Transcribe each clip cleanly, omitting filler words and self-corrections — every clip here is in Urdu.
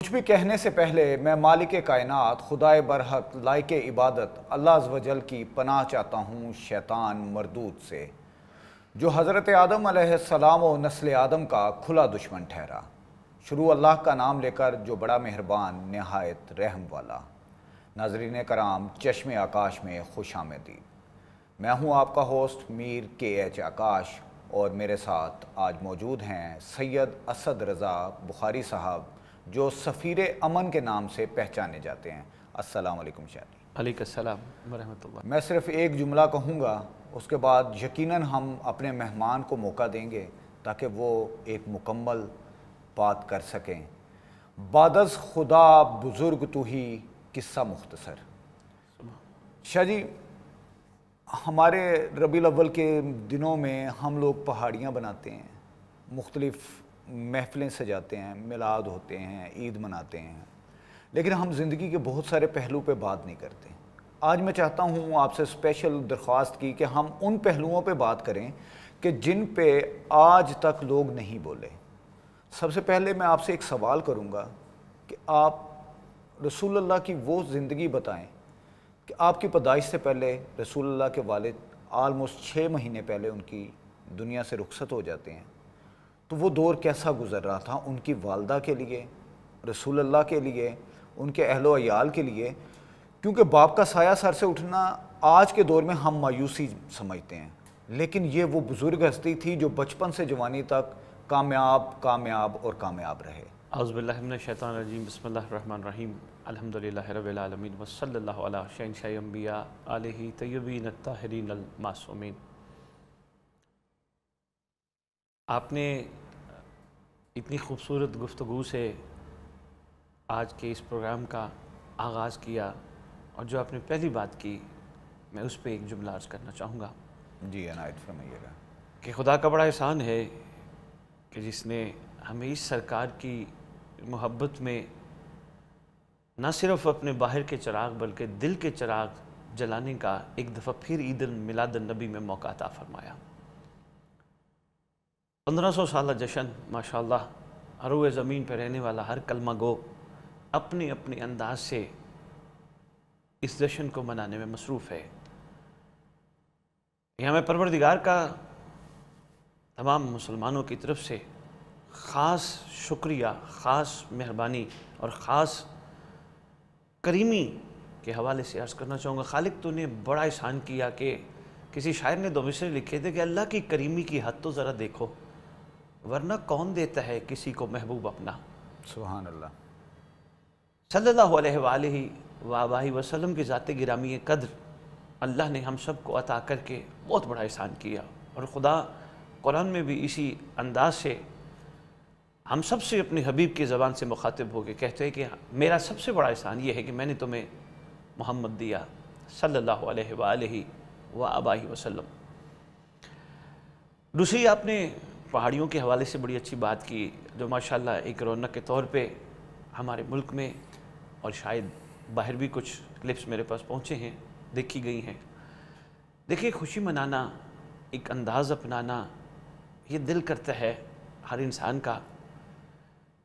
کچھ بھی کہنے سے پہلے میں مالک کائنات خدائے برحق لائق عبادت اللہ عز و جل کی پناہ چاہتا ہوں شیطان مردود سے، جو حضرت آدم علیہ السلام و نسل آدم کا کھلا دشمن ٹھہرا۔ شروع اللہ کا نام لے کر جو بڑا مہربان نہایت رحم والا۔ ناظرین کرام، چشم آکاش میں خوش آمدید۔ میں ہوں آپ کا ہوسٹ میر کے ایچ آکاش، اور میرے ساتھ آج موجود ہیں سید اسد رضا بخاری صاحب، جو سفیر امن کے نام سے پہچانے جاتے ہیں۔ السلام علیکم شاہد۔ علیکم السلام ورحمۃ اللہ۔ میں صرف ایک جملہ کہوں گا، اس کے بعد یقیناً ہم اپنے مہمان کو موقع دیں گے تاکہ وہ ایک مکمل بات کر سکیں۔ بعد از خدا بزرگ تو ہی، قصہ مختصر۔ شاہ جی، ہمارے ربیع الاول کے دنوں میں ہم لوگ پہاڑیاں بناتے ہیں، مختلف محفلیں سجاتے ہیں، میلاد ہوتے ہیں، عید مناتے ہیں، لیکن ہم زندگی کے بہت سارے پہلو پہ بات نہیں کرتے۔ آج میں چاہتا ہوں آپ سے اسپیشل درخواست کی کہ ہم ان پہلوؤں پہ بات کریں کہ جن پہ آج تک لوگ نہیں بولے۔ سب سے پہلے میں آپ سے ایک سوال کروں گا کہ آپ رسول اللہ کی وہ زندگی بتائیں کہ آپ کی پیدائش سے پہلے رسول اللہ کے والد آلموسٹ 6 مہینے پہلے ان کی دنیا سے رخصت ہو جاتے ہیں، تو وہ دور کیسا گزر رہا تھا ان کی والدہ کے لیے، رسول اللہ کے لیے، ان کے اہل و عیال کے لیے؟ کیونکہ باپ کا سایہ سر سے اٹھنا آج کے دور میں ہم مایوسی سمجھتے ہیں، لیکن یہ وہ بزرگ ہستی تھی جو بچپن سے جوانی تک کامیاب اور کامیاب رہے۔ اعوذ باللہ من الشیطان الرجیم، بسم اللہ الرحمن الرحیم، الحمدللہ رب العالمین، وصلی اللہ علی شہنشاہ انبیاء آلہ طیبین الطاہرین المعصومین۔ آپ نے اتنی خوبصورت گفتگو سے آج کے اس پروگرام کا آغاز کیا، اور جو آپ نے پہلی بات کی، میں اس پہ ایک جملہ عرض کرنا چاہوں گا۔ جی عنایت فرمائیے گا۔ کہ خدا کا بڑا احسان ہے کہ جس نے ہمیں اس سرکار کی محبت میں نہ صرف اپنے باہر کے چراغ بلکہ دل کے چراغ جلانے کا ایک دفعہ پھر عید میلاد النبی میں موقع عطا فرمایا۔ 1500 سالہ جشن، ماشاءاللہ، عروہ زمین پہ رہنے والا ہر کلمہ گو اپنے اپنے انداز سے اس جشن کو منانے میں مصروف ہے۔ یہ ہمیں پروردگار کا تمام مسلمانوں کی طرف سے خاص شکریہ، خاص مہربانی اور خاص کریمی کے حوالے سے عرض کرنا چاہوں گا۔ خالق تو نے بڑا احسان کیا کہ کسی شاعر نے 2 مصرے لکھے تھے کہ اللہ کی کریمی کی حد تو ذرا دیکھو، ورنہ کون دیتا ہے کسی کو محبوب اپنا۔ سبحان اللہ۔ صلی اللہ علیہ وآلہ وآبہ وسلم کی ذات گرامی قدر اللہ نے ہم سب کو عطا کر کے بہت بڑا احسان کیا، اور خدا قرآن میں بھی اسی انداز سے ہم سب سے اپنے حبیب کی زبان سے مخاطب ہو کے کہتے ہیں کہ میرا سب سے بڑا احسان یہ ہے کہ میں نے تمہیں محمد دیا صلی اللہ علیہ وآلہ وآبہ وسلم۔ دوسری، آپ نے پہاڑیوں کے حوالے سے بڑی اچھی بات کی، جو ماشاءاللہ ایک رونق کے طور پہ ہمارے ملک میں، اور شاید باہر بھی کچھ کلپس میرے پاس پہنچے ہیں، دیکھی گئی ہیں۔ دیکھیں، خوشی منانا، ایک انداز اپنانا، یہ دل کرتا ہے ہر انسان کا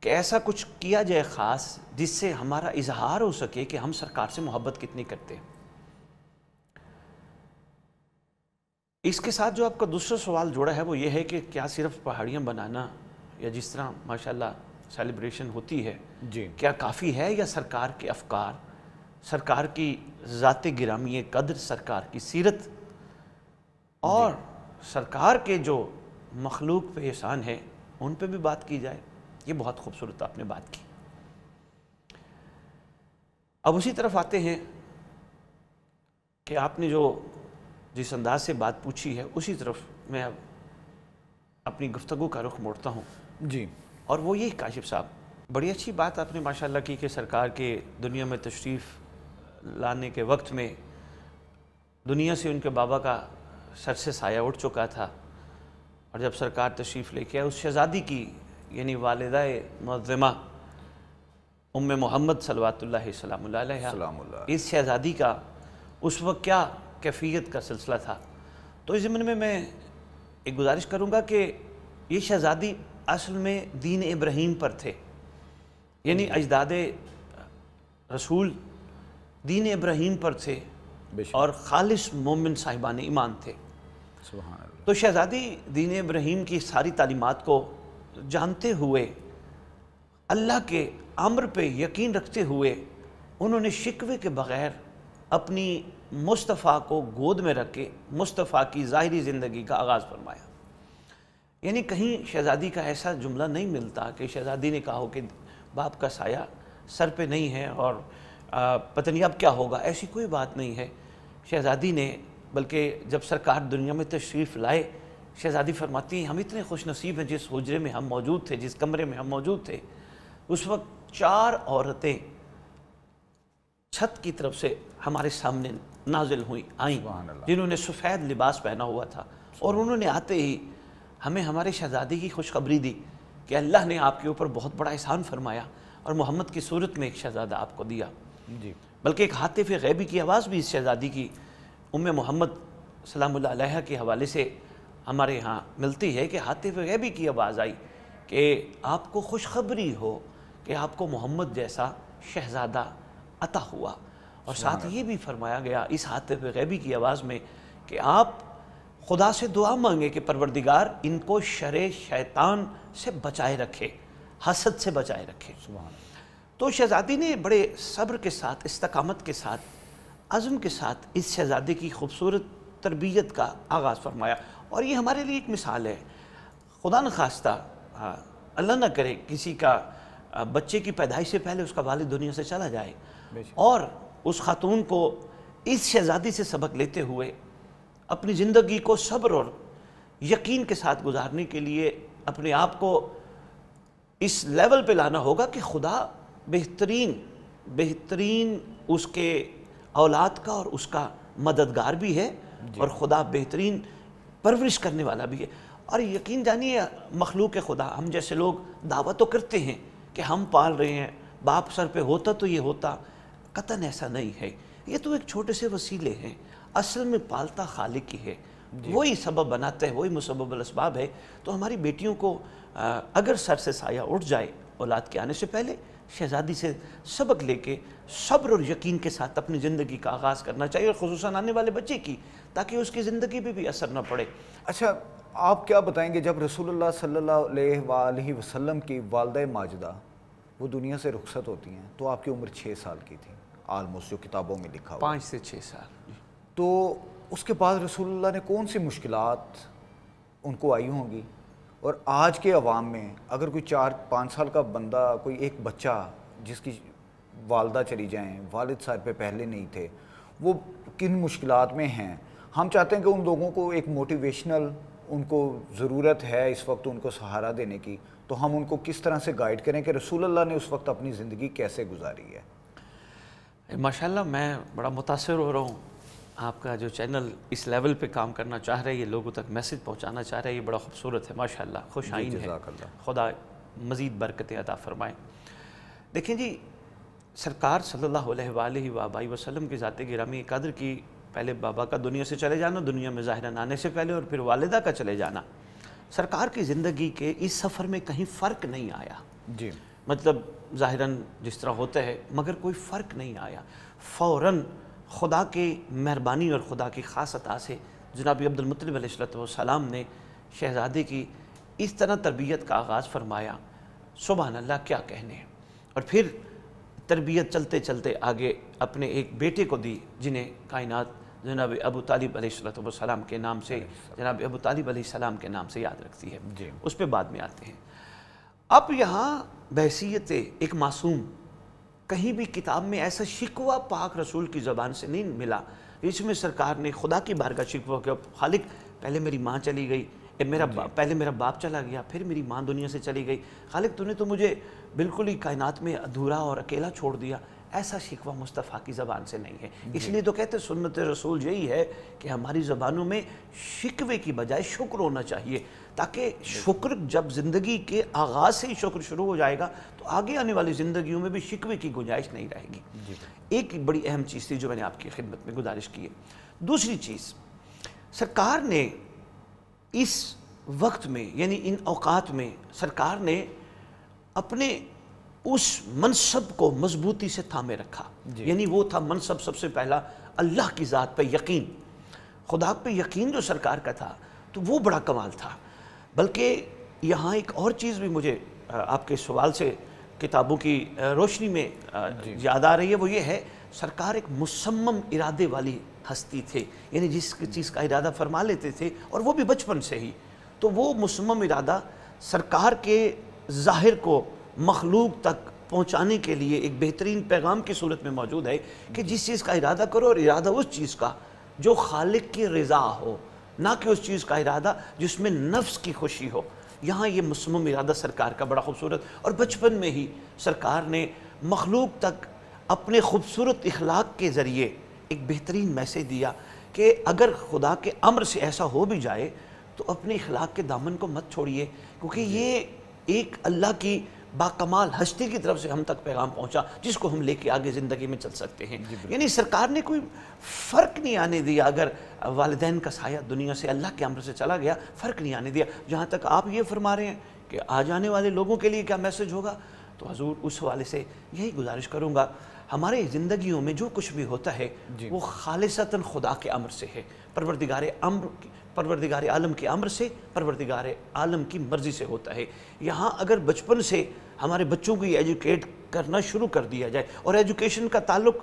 کہ ایسا کچھ کیا جائے خاص جس سے ہمارا اظہار ہو سکے کہ ہم سرکار سے محبت کتنی کرتے ہیں۔ اس کے ساتھ جو آپ کا دوسرا سوال جوڑا ہے وہ یہ ہے کہ کیا صرف پہاڑیاں بنانا یا جس طرح ماشاءاللہ سیلیبریشن ہوتی ہے، جی، کیا کافی ہے، یا سرکار کے افکار، سرکار کی ذات گرامی قدر، سرکار کی سیرت اور سرکار کے جو مخلوق پہ احسان ہے ان پہ بھی بات کی جائے؟ یہ بہت خوبصورت آپ نے بات کی۔ اب اسی طرف آتے ہیں کہ آپ نے جو جس انداز سے بات پوچھی ہے اسی طرف میں اب اپنی گفتگو کا رخ موڑتا ہوں۔ جی، اور وہ یہ کاشف صاحب، بڑی اچھی بات آپ نے ماشاءاللہ کی کہ سرکار کے دنیا میں تشریف لانے کے وقت میں دنیا سے ان کے بابا کا سر سے سایہ اٹھ چکا تھا، اور جب سرکار تشریف لے کے آئے، اس شہزادی کی یعنی والدہ معظمہ ام محمد صلوات اللہ سلام اللہ علیہ، سلام اللہ، اس شہزادی کا اس وقت کیا کیفیت کا سلسلہ تھا؟ تو اس ضمن میں ایک گزارش کروں گا کہ یہ شہزادی اصل میں دین ابراہیم پر تھے، یعنی اجداد رسول دین ابراہیم پر تھے اور خالص مومن صاحبان ایمان تھے. سبحان اللہ. تو شہزادی دین ابراہیم کی ساری تعلیمات کو جانتے ہوئے، اللہ کے امر پہ یقین رکھتے ہوئے، انہوں نے شکوے کے بغیر اپنی مصطفیٰ کو گود میں رکھ کے مصطفیٰ کی ظاہری زندگی کا آغاز فرمایا. یعنی کہیں شہزادی کا ایسا جملہ نہیں ملتا کہ شہزادی نے کہا ہو کہ باپ کا سایہ سر پہ نہیں ہے اور پتہ نہیں اب کیا ہوگا. ایسی کوئی بات نہیں ہے. شہزادی نے بلکہ جب سرکار دنیا میں تشریف لائے، شہزادی فرماتی ہیں ہم اتنے خوش نصیب ہیں جس حجرے میں ہم موجود تھے، جس کمرے میں ہم موجود تھے، اس وقت 4 عورتیں چھت کی طرف سے ہمارے سامنے نازل آئیں جنہوں نے سفید لباس پہنا ہوا تھا، اور انہوں نے آتے ہی ہمیں ہمارے شہزادی کی خوشخبری دی کہ اللہ نے آپ کے اوپر بہت بڑا احسان فرمایا اور محمد کی صورت میں ایک شہزادہ آپ کو دیا. جی. بلکہ ایک ہاتف غیبی کی آواز بھی اس شہزادی کی ام محمد سلام اللہ علیہ کے حوالے سے ہمارے ہاں ملتی ہے کہ ہاتف غیبی کی آواز آئی کہ آپ کو خوشخبری ہو کہ آپ کو محمد جیسا شہزادہ عطا ہوا. اور ساتھ یہ بھی فرمایا گیا اس ہاتف غیبی کی آواز میں کہ آپ خدا سے دعا مانگے کہ پروردگار ان کو شر شیطان سے بچائے رکھے، حسد سے بچائے رکھے. تو شہزادی نے بڑے صبر کے ساتھ، استقامت کے ساتھ، عزم کے ساتھ اس شہزادی کی خوبصورت تربیت کا آغاز فرمایا. اور یہ ہمارے لیے ایک مثال ہے. خدا نخواستہ اللہ نہ کرے کسی کا بچے کی پیدائش سے پہلے اس کا والد دنیا سے چلا جائے، اور اس خاتون کو اس شہزادی سے سبق لیتے ہوئے اپنی زندگی کو صبر اور یقین کے ساتھ گزارنے کے لیے اپنے آپ کو اس لیول پہ لانا ہوگا کہ خدا بہترین اس کے اولاد کا اور اس کا مددگار بھی ہے، اور خدا بہترین پرورش کرنے والا بھی ہے. اور یقین جانیے مخلوق خدا، ہم جیسے لوگ دعویٰ تو کرتے ہیں کہ ہم پال رہے ہیں، باپ سر پہ ہوتا تو یہ ہوتا. قطعاً ایسا نہیں ہے. یہ تو ایک چھوٹے سے وسیلے ہیں. اصل میں پالتا خالق ہی ہے. وہی سبب بناتا ہے، وہی مسبب الاسباب ہے. تو ہماری بیٹیوں کو اگر سر سے سایہ اٹھ جائے اولاد کے آنے سے پہلے، شہزادی سے سبق لے کے صبر اور یقین کے ساتھ اپنی زندگی کا آغاز کرنا چاہیے، اور خصوصاً آنے والے بچے کی، تاکہ اس کی زندگی پہ بھی اثر نہ پڑے. اچھا، آپ کیا بتائیں گے جب رسول اللہ صلی اللہ علیہ وآلہ وسلم کی والدہ ماجدہ وہ دنیا سے رخصت ہوتی ہیں تو آپ کی عمر 6 سال کی تھی آلموسٹ، جو کتابوں میں لکھا ہوا 5 سے 6 سال. تو اس کے بعد رسول اللہ نے کون سی مشکلات ان کو آئی ہوں گی؟ اور آج کے عوام میں اگر کوئی 4-5 سال کا بندہ، کوئی ایک بچہ جس کی والدہ چلی جائیں، والد سر پہ پہلے نہیں تھے، وہ کن مشکلات میں ہیں؟ ہم چاہتے ہیں کہ ان لوگوں کو ایک موٹیویشنل ان کو ضرورت ہے اس وقت ان کو سہارا دینے کی، تو ہم ان کو کس طرح سے گائیڈ کریں کہ رسول اللہ نے اس وقت اپنی زندگی کیسے گزاری ہے؟ ماشاءاللہ میں بڑا متاثر ہو رہا ہوں. آپ کا جو چینل اس لیول پہ کام کرنا چاہ رہے ہیں، یہ لوگوں تک میسج پہنچانا چاہ رہے ہیں، یہ بڑا خوبصورت ہے. ماشاءاللہ خوش آئین ہے. خدا مزید برکتیں عطا فرمائیں. دیکھیں جی، سرکار صلی اللہ علیہ وآلہ وآلہ وسلم کی ذات گرامی قدر کی پہلے بابا کا دنیا سے چلے جانا، دنیا میں ظاہراً آنے سے پہلے، اور پھر والدہ کا چلے جانا، سرکار کی زندگی کے اس سفر میں کہیں فرق نہیں آیا. جی، مطلب ظاہراً جس طرح ہوتا ہے، مگر کوئی فرق نہیں آیا. فوراً خدا کی مہربانی اور خدا کی خاص عطا سے جناب عبد المطلب علیہ السلام نے شہزادے کی اس طرح تربیت کا آغاز فرمایا. سبحان اللہ، کیا کہنے. اور پھر تربیت چلتے چلتے آگے اپنے ایک بیٹے کو دی، جنہیں کائنات جناب ابو طالب علیہ السلام کے نام سے، جناب ابو طالب علیہ السلام کے نام سے یاد رکھتی ہے. اس پہ بعد میں آتے ہیں. اب یہاں بحیثیت ایک معصوم، کہیں بھی کتاب میں ایسا شکوہ پاک رسول کی زبان سے نہیں ملا اس میں سرکار نے خدا کی بارگاہ شکوہ کیا، خالق پہلے میری ماں چلی گئی، پہلے میرا باپ چلا گیا، پھر میری ماں دنیا سے چلی گئی، خالق تو نے تو مجھے بالکل ہی کائنات میں ادھورا اور اکیلا چھوڑ دیا. ایسا شکوہ مصطفیٰ کی زبان سے نہیں ہے. اس لیے تو کہتے سنت رسول یہی ہے کہ ہماری زبانوں میں شکوے کی بجائے شکر ہونا چاہیے، تاکہ شکر جب زندگی کے آغاز سے ہی شکر شروع ہو جائے گا تو آگے آنے والی زندگیوں میں بھی شکوے کی گنجائش نہیں رہے گی. ایک بڑی اہم چیز تھی جو میں نے آپ کی خدمت میں گزارش کی ہے. دوسری چیز، سرکار نے اس وقت میں، یعنی ان اوقات میں، سرکار نے اپنے اس منصب کو مضبوطی سے تھامے رکھا. یعنی وہ تھا منصب سب سے پہلا اللہ کی ذات پہ یقین. خدا پہ یقین جو سرکار کا تھا تو وہ بڑا کمال تھا. بلکہ یہاں ایک اور چیز بھی مجھے آپ کے سوال سے کتابوں کی روشنی میں یاد آ رہی ہے. وہ یہ ہے سرکار ایک مصمم ارادے والی ہستی تھے. یعنی جس چیز کا ارادہ فرما لیتے تھے اور وہ بھی بچپن سے ہی. تو وہ مصمم ارادہ سرکار کے ظاہر کو مخلوق تک پہنچانے کے لیے ایک بہترین پیغام کی صورت میں موجود ہے کہ جس چیز کا ارادہ کرو اور ارادہ اس چیز کا جو خالق کی رضا ہو، نہ کہ اس چیز کا ارادہ جس میں نفس کی خوشی ہو. یہاں یہ مصمم ارادہ سرکار کا بڑا خوبصورت، اور بچپن میں ہی سرکار نے مخلوق تک اپنے خوبصورت اخلاق کے ذریعے ایک بہترین میسیج دیا کہ اگر خدا کے امر سے ایسا ہو بھی جائے تو اپنے اخلاق کے دامن کو مت چھوڑیے، کیونکہ یہ ایک اللہ کی باکمال ہستی کی طرف سے ہم تک پیغام پہنچا جس کو ہم لے کے آگے زندگی میں چل سکتے ہیں. یعنی سرکار نے کوئی فرق نہیں آنے دیا. اگر والدین کا سایہ دنیا سے اللہ کے امر سے چلا گیا، فرق نہیں آنے دیا. جہاں تک آپ یہ فرما رہے ہیں کہ آ جانے والے لوگوں کے لیے کیا میسج ہوگا، تو حضور اس حوالے سے یہی گزارش کروں گا، ہمارے زندگیوں میں جو کچھ بھی ہوتا ہے وہ خالصتاً خدا کے امر سے ہے، پروردگار عالم کے امر سے، پروردگار عالم کی مرضی سے ہوتا ہے. یہاں اگر بچپن سے ہمارے بچوں کو یہ ایجوکیٹ کرنا شروع کر دیا جائے، اور ایجوکیشن کا تعلق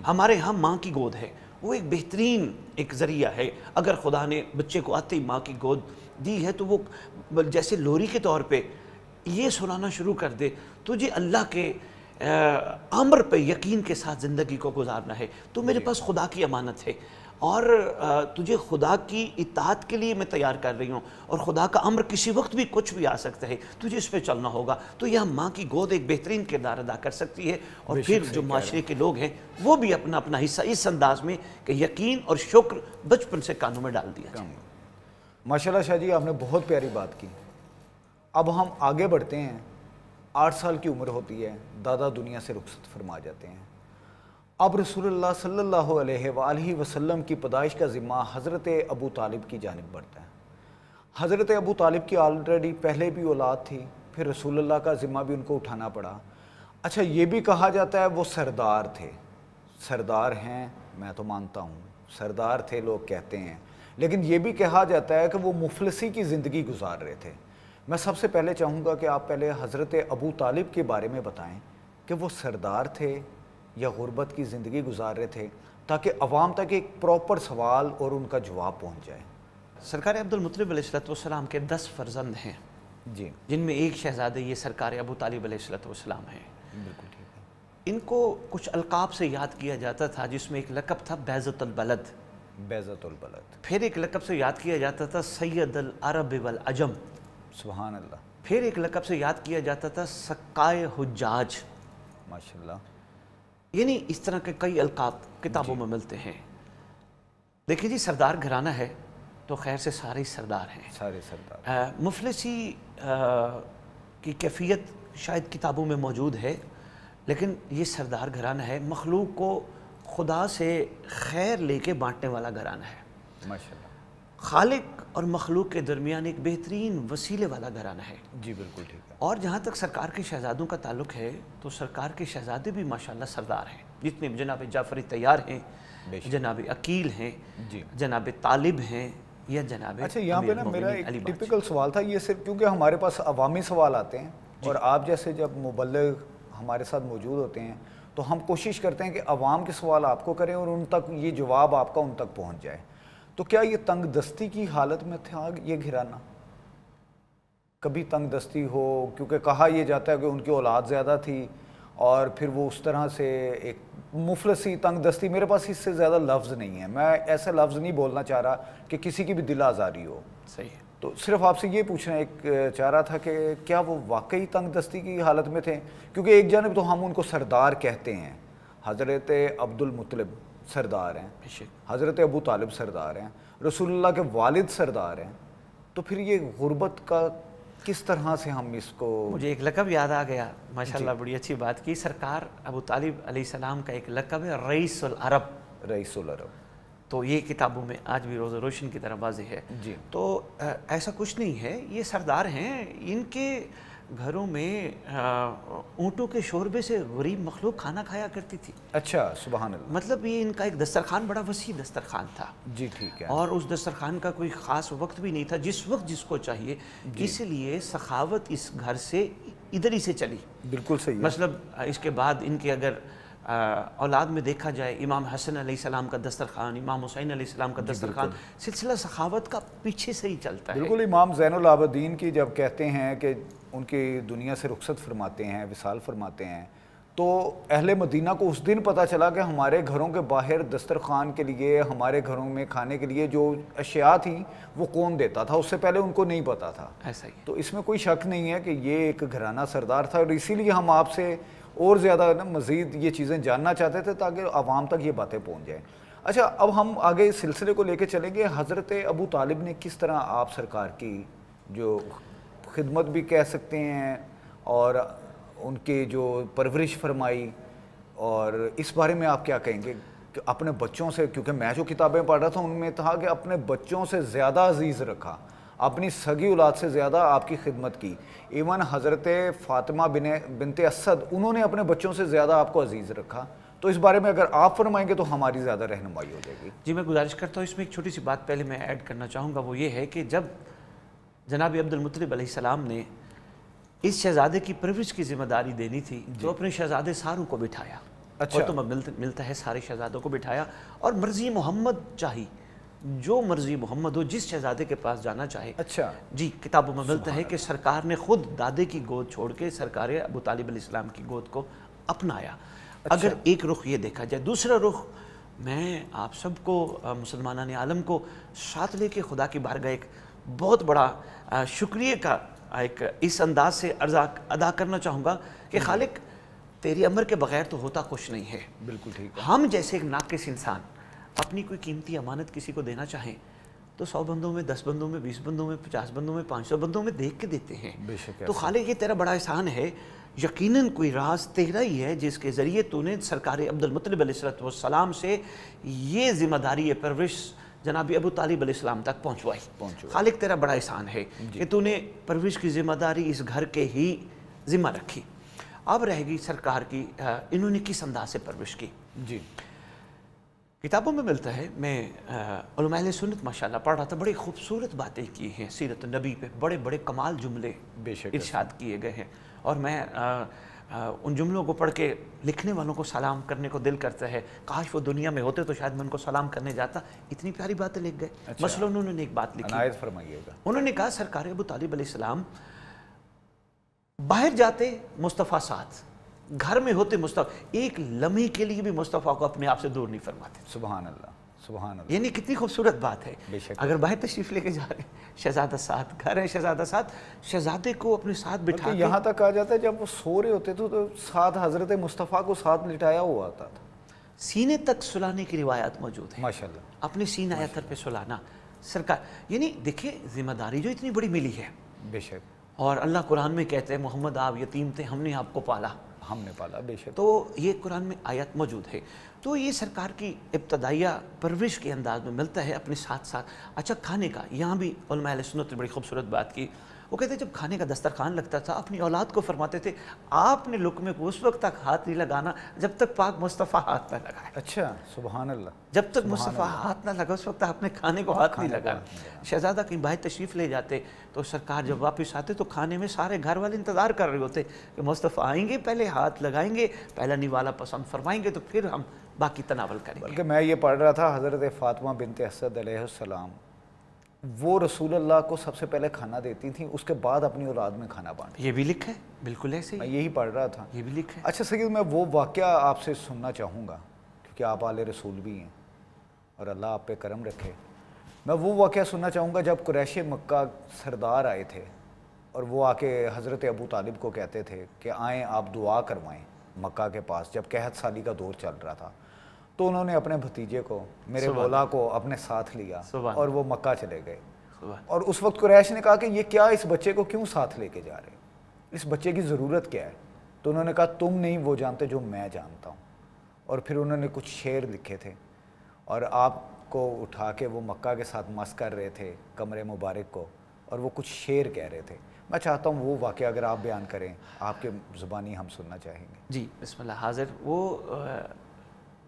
ہمارے ہاں ماں کی گود ہے، وہ ایک بہترین ایک ذریعہ ہے. اگر خدا نے بچے کو آتے ہی ماں کی گود دی ہے تو وہ جیسے لوری کے طور پہ یہ سنانا شروع کر دے تجھے اللہ کے امر پہ یقین کے ساتھ زندگی کو گزارنا ہے، تو میرے پاس خدا کی امانت ہے اور تجھے خدا کی اطاعت کے لیے میں تیار کر رہی ہوں، اور خدا کا امر کسی وقت بھی کچھ بھی آ سکتا ہے، تجھے اس پہ چلنا ہوگا. تو یہ ماں کی گود ایک بہترین کردار ادا کر سکتی ہے. اور پھر جو معاشرے کے لوگ ہیں وہ بھی اپنا اپنا حصہ اس انداز میں کہ یقین اور شکر بچپن سے کانوں میں ڈال دیا جائے. ماشاءاللہ شاہ جی، آپ نے بہت پیاری بات کی. اب ہم آگے بڑھتے ہیں. 8 سال کی عمر ہوتی ہے، دادا دنیا سے رخصت فرما جاتے ہیں. اب رسول اللہ صلی اللہ علیہ وآلہ وسلم کی پیدائش کا ذمہ حضرت ابو طالب کی جانب بڑھتا ہے. حضرت ابو طالب کی آلریڈی پہلے بھی اولاد تھی، پھر رسول اللہ کا ذمہ بھی ان کو اٹھانا پڑا. اچھا، یہ بھی کہا جاتا ہے وہ سردار تھے. سردار ہیں، میں تو مانتا ہوں سردار تھے، لوگ کہتے ہیں، لیکن یہ بھی کہا جاتا ہے کہ وہ مفلسی کی زندگی گزار رہے تھے. میں سب سے پہلے چاہوں گا کہ آپ پہلے حضرت ابو طالب کے بارے میں بتائیں کہ وہ سردار تھے یا غربت کی زندگی گزار رہے تھے، تاکہ عوام تک ایک پراپر سوال اور ان کا جواب پہنچ جائے. سرکار عبدالمطلب علیہ السلام کے 10 فرزند ہیں جی، جن میں ایک شہزادے یہ سرکار ابو طالب علیہ السلام ہیں. بالکل ٹھیک ہے. ان کو کچھ القاب سے یاد کیا جاتا تھا، جس میں ایک لقب تھا بیضۃ البلد. بیضۃ البلد. پھر ایک لقب سے یاد کیا جاتا تھا سید العرب والعجم. سبحان اللہ. پھر ایک لقب سے یاد کیا جاتا تھا سقائے حجاج. ماشاءاللہ. یعنی اس طرح کے کئی القاب کتابوں میں ملتے ہیں. دیکھیں جی، سردار گھرانہ ہے تو خیر سے سارے سردار ہیں، سارے سردار. مفلسی کی کیفیت شاید کتابوں میں موجود ہے، لیکن یہ سردار گھرانہ ہے، مخلوق کو خدا سے خیر لے کے بانٹنے والا گھرانہ ہے. ماشاءاللہ. خالق اور مخلوق کے درمیان ایک بہترین وسیلے والا گھرانہ ہے. جی بالکل ٹھیک ہے. اور جہاں تک سرکار کے شہزادوں کا تعلق ہے تو سرکار کے شہزادے بھی ماشاءاللہ سردار ہیں. جتنے جناب جعفر تیار ہیں، جناب عقیل ہیں، جناب طالب ہیں، یا جناب. اچھا، یہاں پہ نا میرا ایک ٹپیکل سوال تھا، یہ صرف کیونکہ ہمارے پاس عوامی سوال آتے ہیں اور آپ جیسے جب مبلغ ہمارے ساتھ موجود ہوتے ہیں تو ہم کوشش کرتے ہیں کہ عوام کے سوال آپ کو کریں اور ان تک یہ جواب آپ کا ان تک پہنچ جائے. تو کیا یہ تنگ دستی کی حالت میں تھا یہ گھرانہ؟ کبھی تنگ دستی ہو؟ کیونکہ کہا یہ جاتا ہے کہ ان کی اولاد زیادہ تھی اور پھر وہ اس طرح سے ایک مفلسی تنگ دستی، میرے پاس اس سے زیادہ لفظ نہیں ہے، میں ایسا لفظ نہیں بولنا چاہ رہا کہ کسی کی بھی دل آزاری ہو. صحیح ہے. تو صرف آپ سے یہ پوچھنا ایک چاہ رہا تھا کہ کیا وہ واقعی تنگ دستی کی حالت میں تھے؟ کیونکہ ایک جانب تو ہم ان کو سردار کہتے ہیں، حضرت عبدالمطلب سردار ہیں، حضرت ابو طالب سردار ہیں، رسول اللہ کے والد سردار ہیں، تو پھر یہ غربت کا کس طرح سے ہم اس کو. مجھے ایک لقب یاد آ گیا، ماشاءاللہ بڑی اچھی بات کی. سرکار ابو طالب علیہ السلام کا ایک لقب ہے رئیس العرب. رئیس العرب. تو یہ کتابوں میں آج بھی روز روشن کی طرح واضح ہے. جی. تو ایسا کچھ نہیں ہے، یہ سردار ہیں. ان کے گھروں میں اونٹوں کے شوربے سے غریب مخلوق کھانا کھایا کرتی تھی. اچھا سبحان اللہ. مطلب یہ ان کا ایک دسترخوان بڑا وسیع دسترخوان تھا. جی ٹھیک ہے. اور اس دسترخوان کا کوئی خاص وقت بھی نہیں تھا، جس وقت جس کو چاہیے. اس لیے سخاوت اس گھر سے ادھر ہی سے چلی. بالکل صحیح ہے. مطلب اس کے بعد ان کے اگر اولاد میں دیکھا جائے، امام حسن علیہ السلام کا دسترخوان، امام حسین علیہ السلام کا دسترخوان، سلسلہ سخاوت کا پیچھے سے ہی چلتا ہے. بالکل. امام زین العابدین کی جب کہتے ہیں کہ ان کی دنیا سے رخصت فرماتے ہیں، وصال فرماتے ہیں، تو اہل مدینہ کو اس دن پتہ چلا کہ ہمارے گھروں کے باہر دسترخوان کے لیے، ہمارے گھروں میں کھانے کے لیے جو اشیاء تھیں وہ کون دیتا تھا. اس سے پہلے ان کو نہیں پتہ تھا. ایسا ہی. تو اس میں کوئی شک نہیں ہے کہ یہ ایک گھرانہ سردار تھا، اور اسی لیے ہم آپ سے اور زیادہ مزید یہ چیزیں جاننا چاہتے تھے تاکہ عوام تک یہ باتیں پہنچ جائیں. اچھا اب ہم آگے اس سلسلے کو لے کے چلیں گے. حضرت ابو طالب نے کس طرح آپ سرکار کی جو خدمت بھی کہہ سکتے ہیں اور ان کی جو پرورش فرمائی، اور اس بارے میں آپ کیا کہیں گے کہ اپنے بچوں سے، کیونکہ میں جو کتابیں پڑھ رہا تھا ان میں تھا کہ اپنے بچوں سے زیادہ عزیز رکھا، اپنی سگی اولاد سے زیادہ آپ کی خدمت کی. ایون حضرت فاطمہ بنت اسد، انہوں نے اپنے بچوں سے زیادہ آپ کو عزیز رکھا. تو اس بارے میں اگر آپ فرمائیں گے تو ہماری زیادہ رہنمائی ہو جائے گی. جی میں گزارش کرتا ہوں، اس میں ایک چھوٹی سی بات پہلے میں ایڈ کرنا چاہوں گا. وہ یہ ہے کہ جب جناب عبد المطلب علیہ السلام نے اس شہزادے کی پرورش کی ذمہ داری دینی تھی تو اپنے شہزادے ساروں کو بٹھایا. اور تو ملتا ہے سارے شہزادوں کو بٹھایا اور مرضی محمد چاہی، جو مرضی محمد ہو، جس شہزادے کے پاس جانا چاہے. اچھا جی کتابوں میں ملتا ہے کہ سرکار نے خود دادے کی گود چھوڑ کے سرکار ابو طالب علیہ السلام کی گود کو اپنایا. اگر ایک رخ یہ دیکھا جائے. دوسرا رخ میں آپ سب کو مسلمانان عالم کو ساتھ لے کے خدا کی بارگاہ ایک بہت بڑا شکریہ کا ایک اس انداز سے ادا کرنا چاہوں گا کہ خالق تیری امر کے بغیر تو ہوتا کچھ نہیں ہے. بالکل ٹھیک ہے. ہم جیسے ایک ناقص انسان اپنی کوئی قیمتی امانت کسی کو دینا چاہیں تو 100 بندوں میں، 10 بندوں میں، 20 بندوں میں، 50 بندوں میں، 500 بندوں میں دیکھ کے دیتے ہیں. بے شک. تو خالق یہ تیرا بڑا احسان ہے. یقیناً کوئی راز تیرا ہی ہے جس کے ذریعے تو نے سرکار عبد المطلب علیہ السلام سے یہ ذمہ داری پرورش جناب ابو طالب علیہ السلام تک پہنچوائی. خالق تیرا بڑا احسان ہے کہ تو نے پرورش کی ذمہ داری اس گھر کے ہی ذمہ رکھی. اب رہے گی سرکار کی انہوں نے کس انداز سے پرورش کی. جی کتابوں میں ملتا ہے. میں علماء اہل سنت ماشاءاللہ پڑھ رہا تھا، بڑی خوبصورت باتیں کی ہیں سیرت النبی پہ، بڑے بڑے کمال جملے بے شک ارشاد کیے گئے ہیں. اور میں ان جملوں کو پڑھ کے لکھنے والوں کو سلام کرنے کو دل کرتا ہے. کاش وہ دنیا میں ہوتے تو شاید میں ان کو سلام کرنے جاتا. اتنی پیاری باتیں لکھ گئے. مثلا انہوں نے ایک بات لکھی، عنایت فرمائیے گا. انہوں نے کہا سرکار ابو طالب علیہ السلام باہر جاتے مصطفیٰ ساتھ، گھر میں ہوتے مصطفیٰ، ایک لمحے کے لیے بھی مصطفیٰ کو اپنے آپ سے دور نہیں فرماتے. سبحان اللہ سبحان اللہ. یعنی کتنی خوبصورت بات ہے. بے شک. اگر باہر تشریف لے کے جا رہے ہیں، شہزادہ ساتھ، گھر ہے شہزادہ ساتھ، شہزادے کو اپنے ساتھ بٹھا کے یہاں تک کہا جاتا ہے جب وہ سو رہے ہوتے تھے تو ساتھ حضرت مصطفیٰ کو ساتھ لٹایا ہوا آتا تھا. سینے تک سلانے کی روایات موجود ہیں. ماشاءاللہ. اپنے سینہ ایتر پہ سلانا سرکار. یعنی دیکھیں ذمہ داری جو اتنی بڑی ملی ہے. بے شک. اور اللہ قرآن میں کہتے ہیں محمد آپ یتیم تھے، ہم نے آپ کو پالا. ہم نے پالا. بے شک. تو یہ قرآن میں آیت موجود ہے. تو یہ سرکار کی ابتدائیہ پرورش کے انداز میں ملتا ہے اپنے ساتھ ساتھ. اچھا کھانے کا، یہاں بھی علماء اہل سنت نے بڑی خوبصورت بات کی. وہ کہتے ہیں جب کھانے کا دسترخوان لگتا تھا اپنی اولاد کو فرماتے تھے آپ نے لقمے کو اس وقت تک ہاتھ نہیں لگانا جب تک پاک مصطفیٰ ہاتھ نہ لگائے. اچھا سبحان اللہ. جب تک مصطفیٰ ہاتھ نہ لگا اس وقت آپ نے کھانے کو ہاتھ نہیں لگانا. شہزادہ کہیں باہر تشریف لے جاتے تو سرکار جب واپس آتے تو کھانے میں سارے گھر والے انتظار کر رہے ہوتے کہ مصطفیٰ آئیں گے، پہلے ہاتھ لگائیں گے، پہلا نوالا پسند فرمائیں گے تو پھر ہم باقی تناول کریں گے. بلکہ میں یہ پڑھ رہا تھا حضرت فاطمہ بنت اسد علیہ السلام وہ رسول اللہ کو سب سے پہلے کھانا دیتی تھیں، اس کے بعد اپنی اولاد میں کھانا بانٹتی. یہ بھی لکھا ہے بالکل ایسے میں یہی پڑھ رہا تھا. یہ بھی لکھا ہے. اچھا سید میں وہ واقعہ آپ سے سننا چاہوں گا کیونکہ آپ آل رسول بھی ہیں اور اللہ آپ پہ کرم رکھے. میں وہ واقعہ سننا چاہوں گا جب قریش مکہ سردار آئے تھے اور وہ آ کے حضرت ابو طالب کو کہتے تھے کہ آئیں آپ دعا کروائیں مکہ کے پاس، جب قحط سالی کا دور چل رہا تھا. تو انہوں نے اپنے بھتیجے کو، میرے مولا کو اپنے ساتھ لیا اور وہ مکہ چلے گئے. اور اس وقت قریش نے کہا کہ یہ کیا، اس بچے کو کیوں ساتھ لے کے جا رہے ہیں، اس بچے کی ضرورت کیا ہے؟ تو انہوں نے کہا تم نہیں وہ جانتے جو میں جانتا ہوں. اور پھر انہوں نے کچھ شعر لکھے تھے اور آپ کو اٹھا کے وہ مکہ کے ساتھ مس کر رہے تھے کمرے مبارک کو، اور وہ کچھ شعر کہہ رہے تھے. میں چاہتا ہوں وہ واقعہ اگر آپ بیان کریں، آپ کے زبانی ہم سننا چاہیں گے۔ جی بسم اللہ حاضر۔ وہ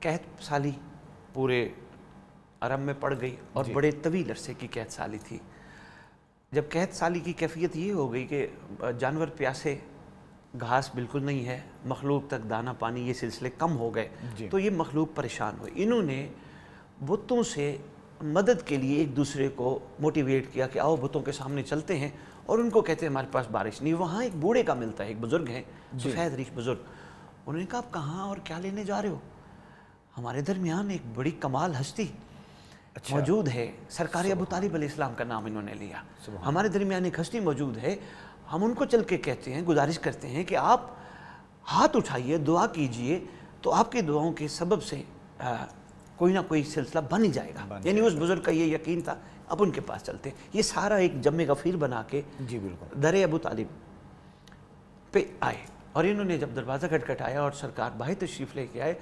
قحط سالی پورے عرب میں پڑ گئی اور بڑے طویل عرصے کی قحط سالی تھی۔ جب قحط سالی کی کیفیت یہ ہو گئی کہ جانور پیاسے، گھاس بالکل نہیں ہے، مخلوق تک دانہ پانی یہ سلسلے کم ہو گئے، تو یہ مخلوق پریشان ہوئے۔ انہوں نے بتوں سے مدد کے لیے ایک دوسرے کو موٹیویٹ کیا کہ آؤ بتوں کے سامنے چلتے ہیں، اور ان کو کہتے ہیں ہمارے پاس بارش نہیں۔ وہاں ایک بوڑھے کا ملتا ہے، ایک بزرگ ہیں سفید ریش بزرگ، انہوں نے کہا آپ کہاں اور کیا لینے جا رہے ہو؟ ہمارے درمیان ایک بڑی کمال ہستی موجود ہے، سرکار ابو طالب علیہ السلام کا نام انہوں نے لیا، ہمارے درمیان ایک ہستی موجود ہے، ہم ان کو چل کے کہتے ہیں، گزارش کرتے ہیں کہ آپ ہاتھ اٹھائیے، دعا کیجئے، تو آپ کی دعاؤں کے سبب سے کوئی نہ کوئی سلسلہ بن ہی جائے گا۔ یعنی اس بزرگ کا یہ یقین تھا، اب ان کے پاس چلتے ہیں۔ یہ سارا ایک جمع غفیر بنا کے در ابو طالب پہ آئے، اور انہوں نے جب دروازہ کھٹکھٹایا اور سرکار باہر تشریف لے کے آئے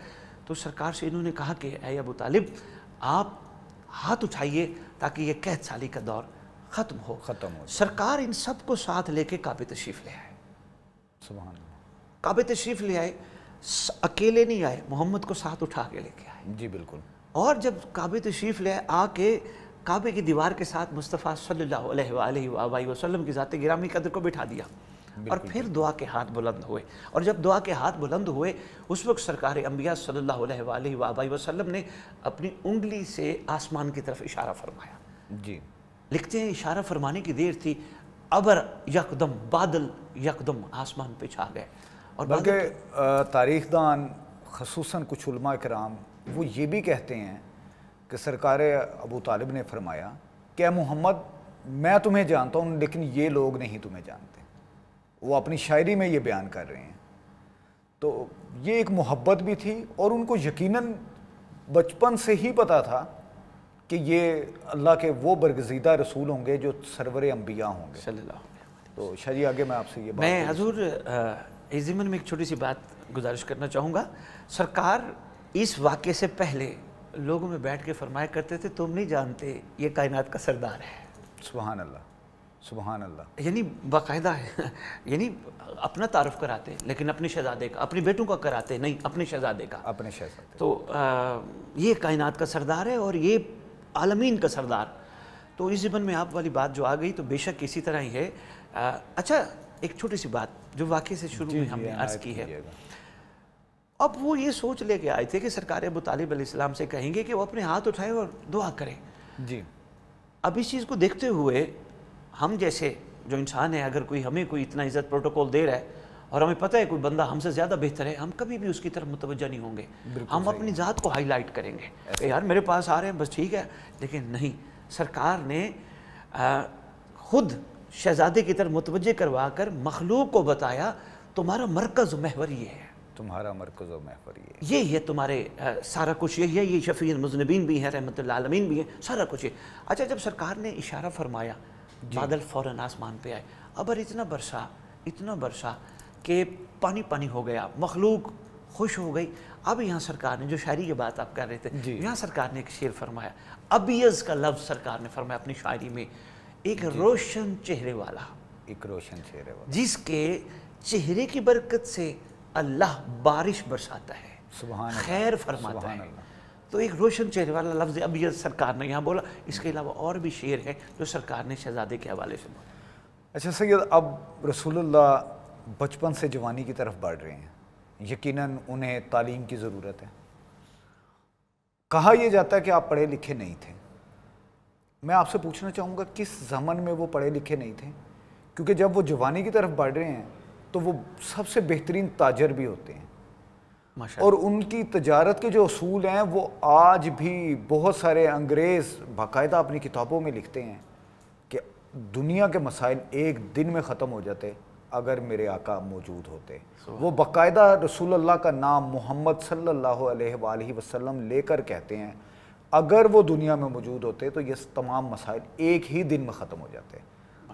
تو سرکار سے انہوں نے کہا کہ اے ابو طالب آپ ہاتھ اٹھائیے تاکہ یہ قحط سالی کا دور ختم ہو۔ سرکار ان سب کو ساتھ لے کے کعبے تشریف لے آئے۔ سبحان اللہ۔ کعبے تشریف لے آئے، اکیلے نہیں آئے، محمد کو ساتھ اٹھا کے لے کے آئے۔ جی بالکل۔ اور جب کعبے تشریف لے آئے، آ کے کعبے کی دیوار کے ساتھ مصطفیٰ صلی اللہ علیہ وآلہ وسلم کی ذات گرامی قدر کو بٹھا دیا، اور پھر دعا کے ہاتھ بلند ہوئے۔ اور جب دعا کے ہاتھ بلند ہوئے اس وقت سرکار انبیاء صلی اللہ علیہ وآلہ وسلم نے اپنی انگلی سے آسمان کی طرف اشارہ فرمایا۔ جی لکھتے ہیں اشارہ فرمانے کی دیر تھی، ابر یکدم، بادل یکدم آسمان پہ چھا گئے۔ اور بلکہ تاریخ دان خصوصاً کچھ علماء کرام وہ یہ بھی کہتے ہیں کہ سرکار ابو طالب نے فرمایا کہ اے محمد میں تمہیں جانتا ہوں لیکن یہ لوگ نہیں تمہیں جانتے۔ وہ اپنی شاعری میں یہ بیان کر رہے ہیں۔ تو یہ ایک محبت بھی تھی، اور ان کو یقیناً بچپن سے ہی پتہ تھا کہ یہ اللہ کے وہ برگزیدہ رسول ہوں گے جو سرور انبیاء ہوں گے صلی اللہ علیہ وسلم۔ تو شاہ جی آگے میں آپ سے یہ بات میں حضور اس ضمن میں ایک چھوٹی سی بات گزارش کرنا چاہوں گا۔ سرکار اس واقعے سے پہلے لوگوں میں بیٹھ کے فرمایا کرتے تھے تم نہیں جانتے یہ کائنات کا سردار ہے۔ سبحان اللہ، سبحان اللہ۔ یعنی باقاعدہ ہے، یعنی اپنا تعارف کراتے لیکن اپنے شہزادے کا، اپنے بیٹوں کا کراتے نہیں، اپنے شہزادے کا، اپنے شہزادے۔ تو یہ کائنات کا سردار ہے اور یہ عالمین کا سردار۔ تو اس ضمن میں آپ والی بات جو آ گئی تو بے شک اسی طرح ہی ہے۔ اچھا ایک چھوٹی سی بات جو واقعے سے شروع میں ہم نے عرض کی ہے، اب وہ یہ سوچ لے کے آئے تھے کہ سرکار ابو طالب علیہ السلام سے کہیں گے کہ وہ اپنے ہاتھ اٹھائے اور دعا کریں۔ جی اب اس چیز کو دیکھتے ہوئے ہم جیسے جو انسان ہے، اگر کوئی ہمیں کوئی اتنا عزت پروٹوکول دے رہا ہے اور ہمیں پتہ ہے کوئی بندہ ہم سے زیادہ بہتر ہے، ہم کبھی بھی اس کی طرف متوجہ نہیں ہوں گے، ہم اپنی ذات کو ہائی لائٹ کریں گے کہ یار میرے پاس آ رہے ہیں بس ٹھیک ہے۔ لیکن نہیں، سرکار نے خود شہزادے کی طرف متوجہ کروا کر مخلوق کو بتایا تمہارا مرکز و محور یہ ہے، تمہارا مرکز و محور یہ ہے تمہارے سارا کچھ یہ ہے، یہ شفیع المذنبین بھی ہیں، رحمت اللہ عالمین بھی ہیں، سارا کچھ ہے۔ اچھا جب سرکار نے اشارہ فرمایا بادل فوراً آسمان پہ آئے، ابر اتنا برسا کہ پانی پانی ہو گیا، مخلوق خوش ہو گئی۔ اب یہاں سرکار نے جو شاعری کی بات آپ کر رہے تھے، یہاں سرکار نے ایک شعر فرمایا، ابیض کا لفظ سرکار نے فرمایا اپنی شاعری میں، ایک روشن چہرے والا، ایک روشن چہرے والا جس کے چہرے کی برکت سے اللہ بارش برساتا ہے، سبحان خیر فرماتا ہے۔ تو ایک روشن چہرے والا لفظ ابیض سرکار نے یہاں بولا۔ اس کے علاوہ اور بھی شعر ہے جو سرکار نے شہزادے کے حوالے سے بولا۔ اچھا سید، اب رسول اللہ بچپن سے جوانی کی طرف بڑھ رہے ہیں، یقیناً انہیں تعلیم کی ضرورت ہے۔ کہا یہ جاتا ہے کہ آپ پڑھے لکھے نہیں تھے، میں آپ سے پوچھنا چاہوں گا کس زمن میں وہ پڑھے لکھے نہیں تھے؟ کیونکہ جب وہ جوانی کی طرف بڑھ رہے ہیں تو وہ سب سے بہترین تاجر بھی ہوتے ہیں، اور ان کی تجارت کے جو اصول ہیں وہ آج بھی بہت سارے انگریز باقاعدہ اپنی کتابوں میں لکھتے ہیں کہ دنیا کے مسائل ایک دن میں ختم ہو جاتے اگر میرے آقا موجود ہوتے۔ وہ باقاعدہ رسول اللہ کا نام محمد صلی اللہ علیہ وآلہ وسلم لے کر کہتے ہیں اگر وہ دنیا میں موجود ہوتے تو یہ تمام مسائل ایک ہی دن میں ختم ہو جاتے۔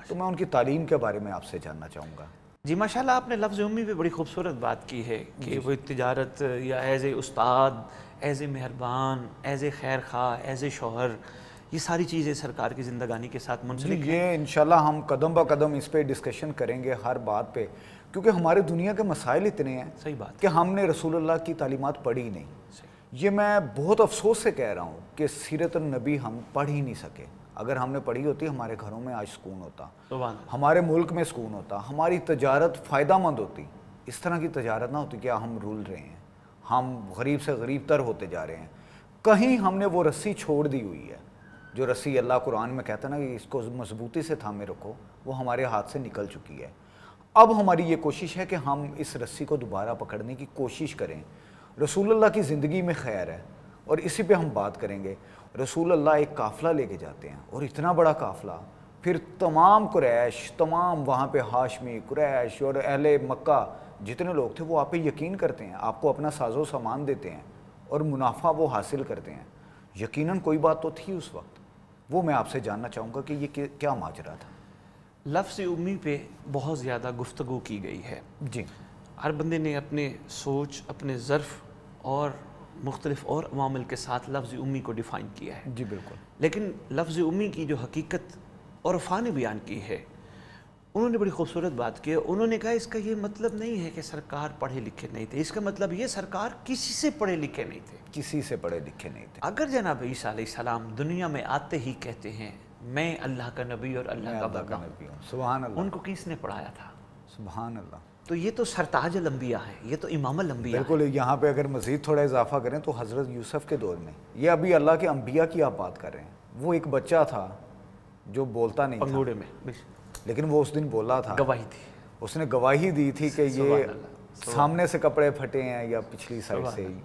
تو میں ان کی تعلیم کے بارے میں آپ سے جاننا چاہوں گا۔ جی ماشاءاللہ، آپ نے لفظ امی پہ بڑی خوبصورت بات کی ہے کہ وہ تجارت یا ایز اے استاد، ایز اے مہربان، ایز اے خیر خواہ، ایز اے شوہر، یہ ساری چیزیں سرکار کی زندگانی کے ساتھ منسلک ہیں۔ یہ انشاءاللہ ہم قدم با قدم اس پہ ڈسکشن کریں گے ہر بات پہ، کیونکہ ہمارے دنیا کے مسائل اتنے ہیں صحیح بات کہ ہم نے رسول اللہ کی تعلیمات پڑھی نہیں۔ یہ میں بہت افسوس سے کہہ رہا ہوں کہ سیرت النبی ہم پڑھ ہی نہیں سکے۔ اگر ہم نے پڑھی ہوتی ہمارے گھروں میں آج سکون ہوتا، ہمارے ملک میں سکون ہوتا، ہماری تجارت فائدہ مند ہوتی۔ اس طرح کی تجارت نہ ہوتی کہ ہم رول رہے ہیں، ہم غریب سے غریب تر ہوتے جا رہے ہیں۔ کہیں ہم نے وہ رسی چھوڑ دی ہوئی ہے، جو رسی اللہ قرآن میں کہتا ہے نا کہ اس کو مضبوطی سے تھامے رکھو، وہ ہمارے ہاتھ سے نکل چکی ہے۔ اب ہماری یہ کوشش ہے کہ ہم اس رسی کو دوبارہ پکڑنے کی کوشش کریں۔ رسول اللہ کی زندگی میں خیر ہے، اور اسی پہ ہم بات کریں گے۔ رسول اللہ ایک قافلہ لے کے جاتے ہیں، اور اتنا بڑا قافلہ، پھر تمام قریش، تمام وہاں پہ ہاشمی قریش اور اہل مکہ جتنے لوگ تھے وہ آپ پہ یقین کرتے ہیں، آپ کو اپنا ساز و سامان دیتے ہیں اور منافع وہ حاصل کرتے ہیں۔ یقیناً کوئی بات تو تھی اس وقت، وہ میں آپ سے جاننا چاہوں گا کہ یہ کیا ماجرا تھا۔ لفظ امی پہ بہت زیادہ گفتگو کی گئی ہے جی، ہر بندے نے اپنے سوچ، اپنے ظرف اور مختلف اور عوامل کے ساتھ لفظ امی کو ڈیفائن کیا ہے۔ جی بالکل۔ لیکن لفظ امی کی جو حقیقت عرفاء نے بیان کی ہے، انہوں نے بڑی خوبصورت بات کی ہے۔ انہوں نے کہا اس کا یہ مطلب نہیں ہے کہ سرکار پڑھے لکھے نہیں تھے، اس کا مطلب یہ سرکار کسی سے پڑھے لکھے نہیں تھے، کسی سے پڑھے لکھے نہیں تھے۔ اگر جناب عیسیٰ علیہ السلام دنیا میں آتے ہی کہتے ہیں میں اللہ کا نبی اور اللہ کا بندہ ہوں، سبحان اللہ، ان کو کس نے پڑھایا تھا؟ سبحان اللہ۔ تو یہ تو سرتاج الانبیاء ہے، یہ تو امام الانبیاء ہے۔ بالکل، یہاں پہ اگر مزید تھوڑا اضافہ کریں تو حضرت یوسف کے دور میں، یہ ابھی اللہ کے انبیاء کی آپ بات کر رہے ہیں، وہ ایک بچہ تھا جو بولتا نہیں تھا، پنگوڑے میں لیکن وہ اس دن بولا تھا، گواہی تھی، اس نے گواہی دی تھی کہ یہ سامنے سے کپڑے پھٹے ہیں یا پچھلی سائڈ سے ہی،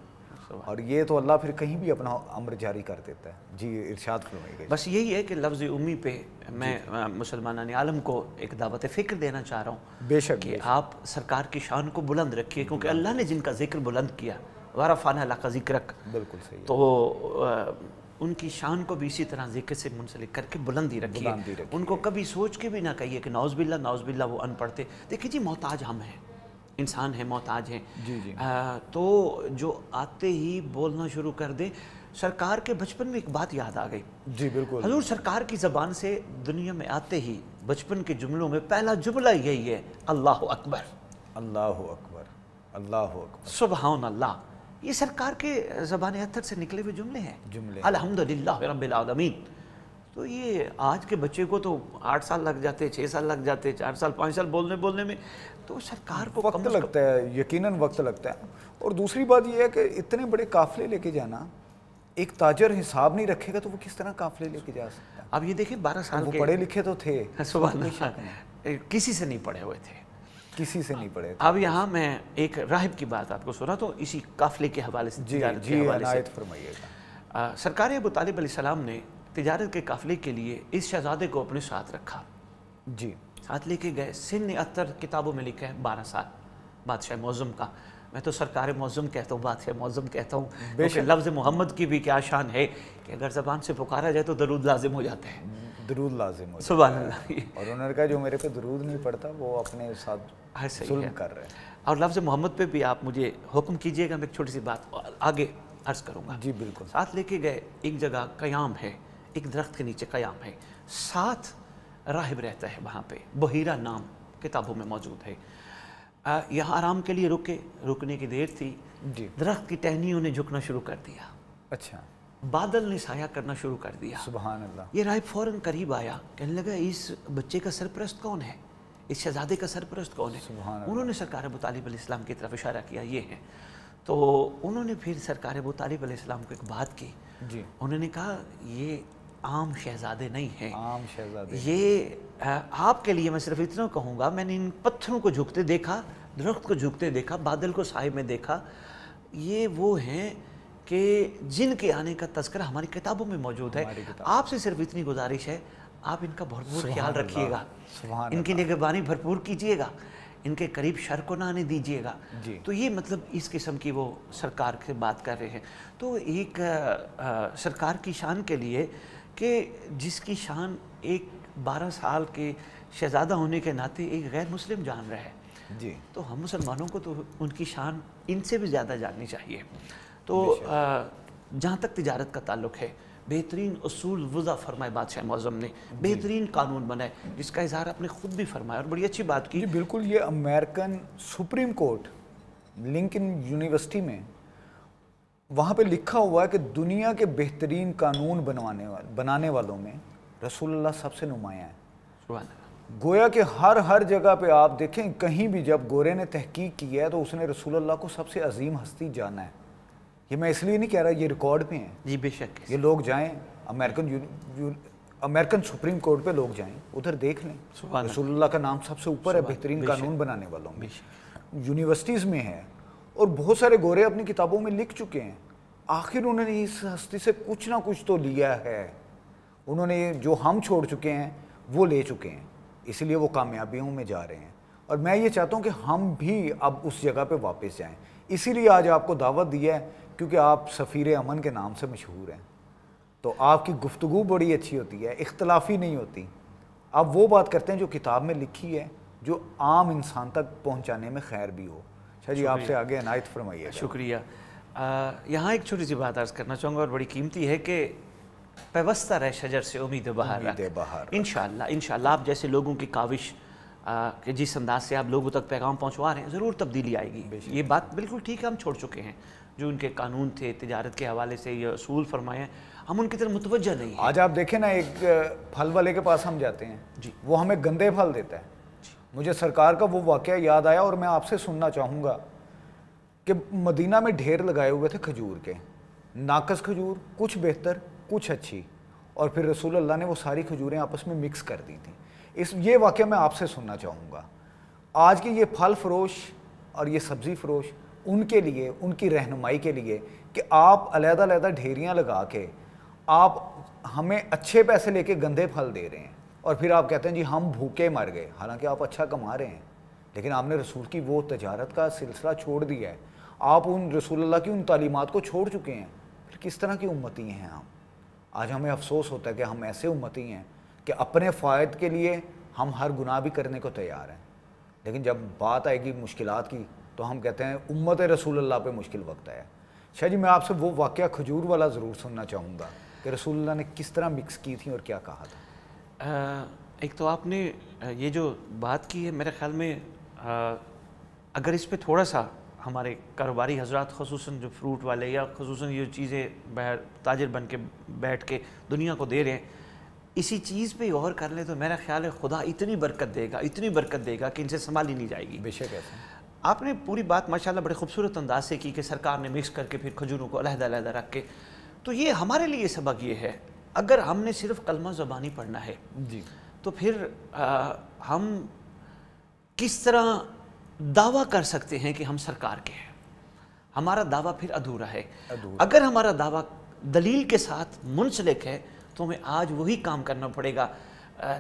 اور یہ تو اللہ پھر کہیں بھی اپنا امر جاری کر دیتا ہے۔ جی ارشاد فرمائیے۔ بس یہی ہے کہ لفظ امی پہ میں مسلمانان عالم کو ایک دعوت فکر دینا چاہ رہا ہوں، بے شک کہ آپ سرکار کی شان کو بلند رکھیے، کیونکہ اللہ نے جن کا ذکر بلند کیا، وَرَفَعْنَا لَكَ ذِكْرَكَ، بالکل صحیح، تو ان کی شان کو بھی اسی طرح ذکر سے منسلک کر کے بلندی رکھیے۔ ان کو کبھی سوچ کے بھی نہ کہیے کہ نعوذ باللہ وہ ان پڑھ تھے۔ دیکھیے جی، محتاج ہم ہیں، انسان ہیں، محتاج ہیں، تو جو آتے ہی بولنا شروع کر دے۔ سرکار کے بچپن میں ایک بات یاد آ گئی، جی بالکل، حضور سرکار کی زبان سے دنیا میں آتے ہی بچپن کے جملوں میں پہلا جملہ یہی ہے، اللہ اکبر، اللہ اکبر، اللہ اکبر، سبحان اللہ۔ یہ سرکار کے زبان اطہر سے نکلے ہوئے جملے ہیں، الحمدللہ رب العالمین۔ تو یہ آج کے بچے کو تو 8 سال لگ جاتے، 6 سال لگ جاتے، 4 سال 5 سال بولنے میں، تو سرکار کو وقت لگتا ہے، یقیناً وقت لگتا ہے۔ اور دوسری بات یہ ہے کہ اتنے بڑے قافلے لے کے جانا، ایک تاجر حساب نہیں رکھے گا تو وہ کس طرح قافلے لے کے جا سکتا ہے؟ اب یہ دیکھیں 12 سال وہ کے پڑھے لکھے تو تھے، سبحان اللہ، کسی سے نہیں پڑھے ہوئے تھے، کسی سے نہیں پڑھے۔ اب یہاں میں ایک راہب کی بات آپ کو سنا تو اسی قافلے کے حوالے سے، تجارت کے حوالے سے فرمائیے گا۔ سرکار ابو طالب علیہ السلام نے تجارت کے قافلے کے لیے اس شہزادے کو اپنے ساتھ رکھا، جی ساتھ لے کے گئے۔ سن اطہر کتابوں میں لکھا ہے 12 سال، بادشاہ معظم کا۔ میں تو سرکار معظم کہتا ہوں، بادشاہ معظم کہتا ہوں، کیونکہ لفظ محمد کی بھی کیا شان ہے کہ اگر زبان سے پکارا جائے تو درود لازم ہو جاتا ہے، درود لازم ہو جاتا ہے، سبحان اللہ۔ اور انہوں نے کہا جو میرے پہ درود نہیں پڑتا وہ اپنے ساتھ ظلم کر رہے ہیں۔ اور لفظ محمد پہ بھی آپ مجھے حکم کیجئے گا، میں ایک چھوٹی سی بات آگے عرض کروں گا۔ جی بالکل۔ ساتھ لے کے گئے، ایک جگہ قیام ہے، ایک درخت کے نیچے قیام ہے، 7 راہب رہتا ہے وہاں پہ، بحیرہ نام کتابوں میں موجود ہے۔ یہاں آرام کے لیے رکنے کی دیر تھی، جی درخت کی ٹہنیوں نے جھکنا شروع کر دیا، اچھا، بادل نے سایہ کرنا شروع کر دیا۔ سبحان اللہ۔ یہ راہب فوراً قریب آیا، کہنے لگا اس بچے کا سرپرست کون ہے، اس شہزادے کا سرپرست کون ہے؟ سبحان اللہ۔ انہوں نے سرکار ابو طالب علیہ السلام کی طرف اشارہ کیا، یہ ہے۔ تو انہوں نے پھر سرکار ابو طالب علیہ السلام کو ایک بات کی، جی انہوں نے کہا یہ عام شہزادے نہیں ہیں، عام شہزادے، یہ آپ کے لیے میں صرف اتنا کہوں گا، میں نے ان پتھروں کو جھکتے دیکھا، درخت کو جھکتے دیکھا، بادل کو سائے میں دیکھا، یہ وہ ہیں کہ جن کے آنے کا تذکرہ ہماری کتابوں میں موجود ہے۔ آپ سے صرف اتنی گزارش ہے، آپ ان کا بھرپور خیال رکھیے گا، ان کی نگہبانی بھرپور کیجیے گا، ان کے قریب شر کو نہ آنے دیجیے گا۔ تو یہ مطلب اس قسم کی وہ سرکار سے بات کر رہے ہیں۔ تو ایک سرکار کی شان کے لیے کہ جس کی شان ایک 12 سال کے شہزادہ ہونے کے ناطے ایک غیر مسلم جان رہا ہے، جی تو ہم مسلمانوں کو تو ان کی شان ان سے بھی زیادہ جاننی چاہیے۔ تو جہاں تک تجارت کا تعلق ہے، بہترین اصول وضع فرمائے بادشاہ معظم نے، بہترین قانون بنائے، جس کا اظہار آپ نے خود بھی فرمایا اور بڑی اچھی بات کی. جی بالکل. یہ American Supreme Court Lincoln University میں وہاں پہ لکھا ہوا ہے کہ دنیا کے بہترین قانون بنانے والوں میں رسول اللہ سب سے نمایاں ہے. سبحان اللہ. گویا کہ ہر جگہ پہ آپ دیکھیں کہیں بھی جب گورے نے تحقیق کی ہے تو اس نے رسول اللہ کو سب سے عظیم ہستی جانا ہے. یہ میں اس لیے نہیں کہہ رہا، یہ ریکارڈ پہ ہیں. جی بے شک. یہ لوگ جائیں امریکن سپریم کورٹ پہ لوگ جائیں، ادھر دیکھ لیں. رسول اللہ کا نام سب سے اوپر ہے بہترین قانون بنانے والوں میں. یونیورسٹیز میں ہے اور بہت سارے گورے اپنی کتابوں میں لکھ چکے ہیں. آخر انہوں نے اس ہستی سے کچھ نہ کچھ تو لیا ہے. انہوں نے جو ہم چھوڑ چکے ہیں وہ لے چکے ہیں، اس لیے وہ کامیابیوں میں جا رہے ہیں. اور میں یہ چاہتا ہوں کہ ہم بھی اب اس جگہ پہ واپس جائیں. اسی لیے آج آپ کو دعوت دی ہے کیونکہ آپ سفیر امن کے نام سے مشہور ہیں. تو آپ کی گفتگو بڑی اچھی ہوتی ہے، اختلافی نہیں ہوتی. آپ وہ بات کرتے ہیں جو کتاب میں لکھی ہے، جو عام انسان تک پہنچانے میں خیر بھی ہو. اچھا جی، آپ سے آگے عنایت فرمائیے. شکریہ. یہاں ایک چھوٹی سی بات عرض کرنا چاہوں گا اور بڑی قیمتی ہے کہ پیوستہ رہ شجر سے امید بہار رکھ. انشاءاللہ آپ جیسے لوگوں کی کاوش کہ جس انداز سے آپ لوگوں تک پیغام پہنچوا رہے ہیں ضرور تبدیلی آئے گی. یہ بات بالکل ٹھیک ہے، ہم چھوڑ چکے ہیں جو ان کے قانون تھے تجارت کے حوالے سے یہ اصول فرمائے ہیں، ہم ان کی طرف متوجہ نہیں ہیں. آج آپ دیکھیں نا، ایک پھل والے کے پاس ہم جاتے ہیں جی، وہ ہمیں گندے پھل دیتا ہے. مجھے سرکار کا وہ واقعہ یاد آیا اور میں آپ سے سننا چاہوں گا کہ مدینہ میں ڈھیر لگائے ہوئے تھے کھجور کے، ناقص کھجور، کچھ بہتر کچھ اچھی، اور پھر رسول اللہ نے وہ ساری کھجوریں آپس میں مکس کر دی تھیں. یہ واقعہ میں آپ سے سننا چاہوں گا. آج کے یہ پھل فروش اور یہ سبزی فروش ان کے لیے، ان کی رہنمائی کے لیے کہ آپ علیحدہ علیحدہ ڈھیریاں لگا کے آپ ہمیں اچھے پیسے لے کے گندے پھل دے رہے ہیں، اور پھر آپ کہتے ہیں جی ہم بھوکے مر گئے. حالانکہ آپ اچھا کما رہے ہیں، لیکن آپ نے رسول کی وہ تجارت کا سلسلہ چھوڑ دیا ہے. آپ ان رسول اللہ کی ان تعلیمات کو چھوڑ چکے ہیں. پھر کس طرح کی امتی ہیں ہم؟ آج ہمیں افسوس ہوتا ہے کہ ہم ایسے امتی ہیں کہ اپنے فائد کے لیے ہم ہر گناہ بھی کرنے کو تیار ہیں، لیکن جب بات آئے گی مشکلات کی تو ہم کہتے ہیں امت رسول اللہ پہ مشکل وقت آیا. شاہ جی، میں آپ سے وہ واقعہ کھجور والا ضرور سننا چاہوں گا کہ رسول اللہ نے کس طرح مکس کی تھی اور کیا کہا تھا. ایک تو آپ نے یہ جو بات کی ہے، میرے خیال میں اگر اس پہ تھوڑا سا ہمارے کاروباری حضرات، خصوصاً جو فروٹ والے یا خصوصاً یہ چیزیں باہر تاجر بن کے بیٹھ کے دنیا کو دے رہے ہیں، اسی چیز پہ غور کر لیں تو میرا خیال ہے خدا اتنی برکت دے گا، اتنی برکت دے گا کہ ان سے سنبھالی نہیں جائے گی. بے شک ایسا. آپ نے پوری بات ماشاءاللہ بڑے خوبصورت انداز سے کی کہ سرکار نے مکس کر کے پھر کھجوروں کو علیحدہ علیحدہ رکھ کے. تو یہ ہمارے لیے سبق یہ ہے، اگر ہم نے صرف کلمہ زبانی پڑھنا ہے جی تو پھر ہم کس طرح دعویٰ کر سکتے ہیں کہ ہم سرکار کے ہیں؟ ہمارا دعویٰ پھر ادھورا ہے. اگر ہمارا دعویٰ دلیل کے ساتھ منسلک ہے تو ہمیں آج وہی کام کرنا پڑے گا.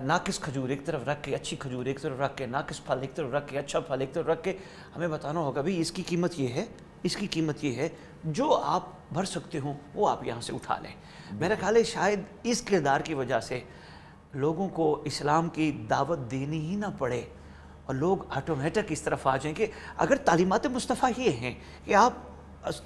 ناقص کھجور ایک طرف رکھ کے، اچھی کھجور ایک طرف رکھ کے، ناقص پھل ایک طرف رکھ کے، اچھا پھل ایک طرف رکھ کے ہمیں بتانا ہوگا بھئی اس کی قیمت یہ ہے، اس کی قیمت یہ ہے، جو آپ بھر سکتے ہوں وہ آپ یہاں سے اٹھا لیں. میرا خیال ہے شاید اس کردار کی وجہ سے لوگوں کو اسلام کی دعوت دینی ہی نہ پڑے اور لوگ آٹومیٹک اس طرف آ جائیں کہ اگر تعلیمات مصطفیٰ یہ ہیں کہ آپ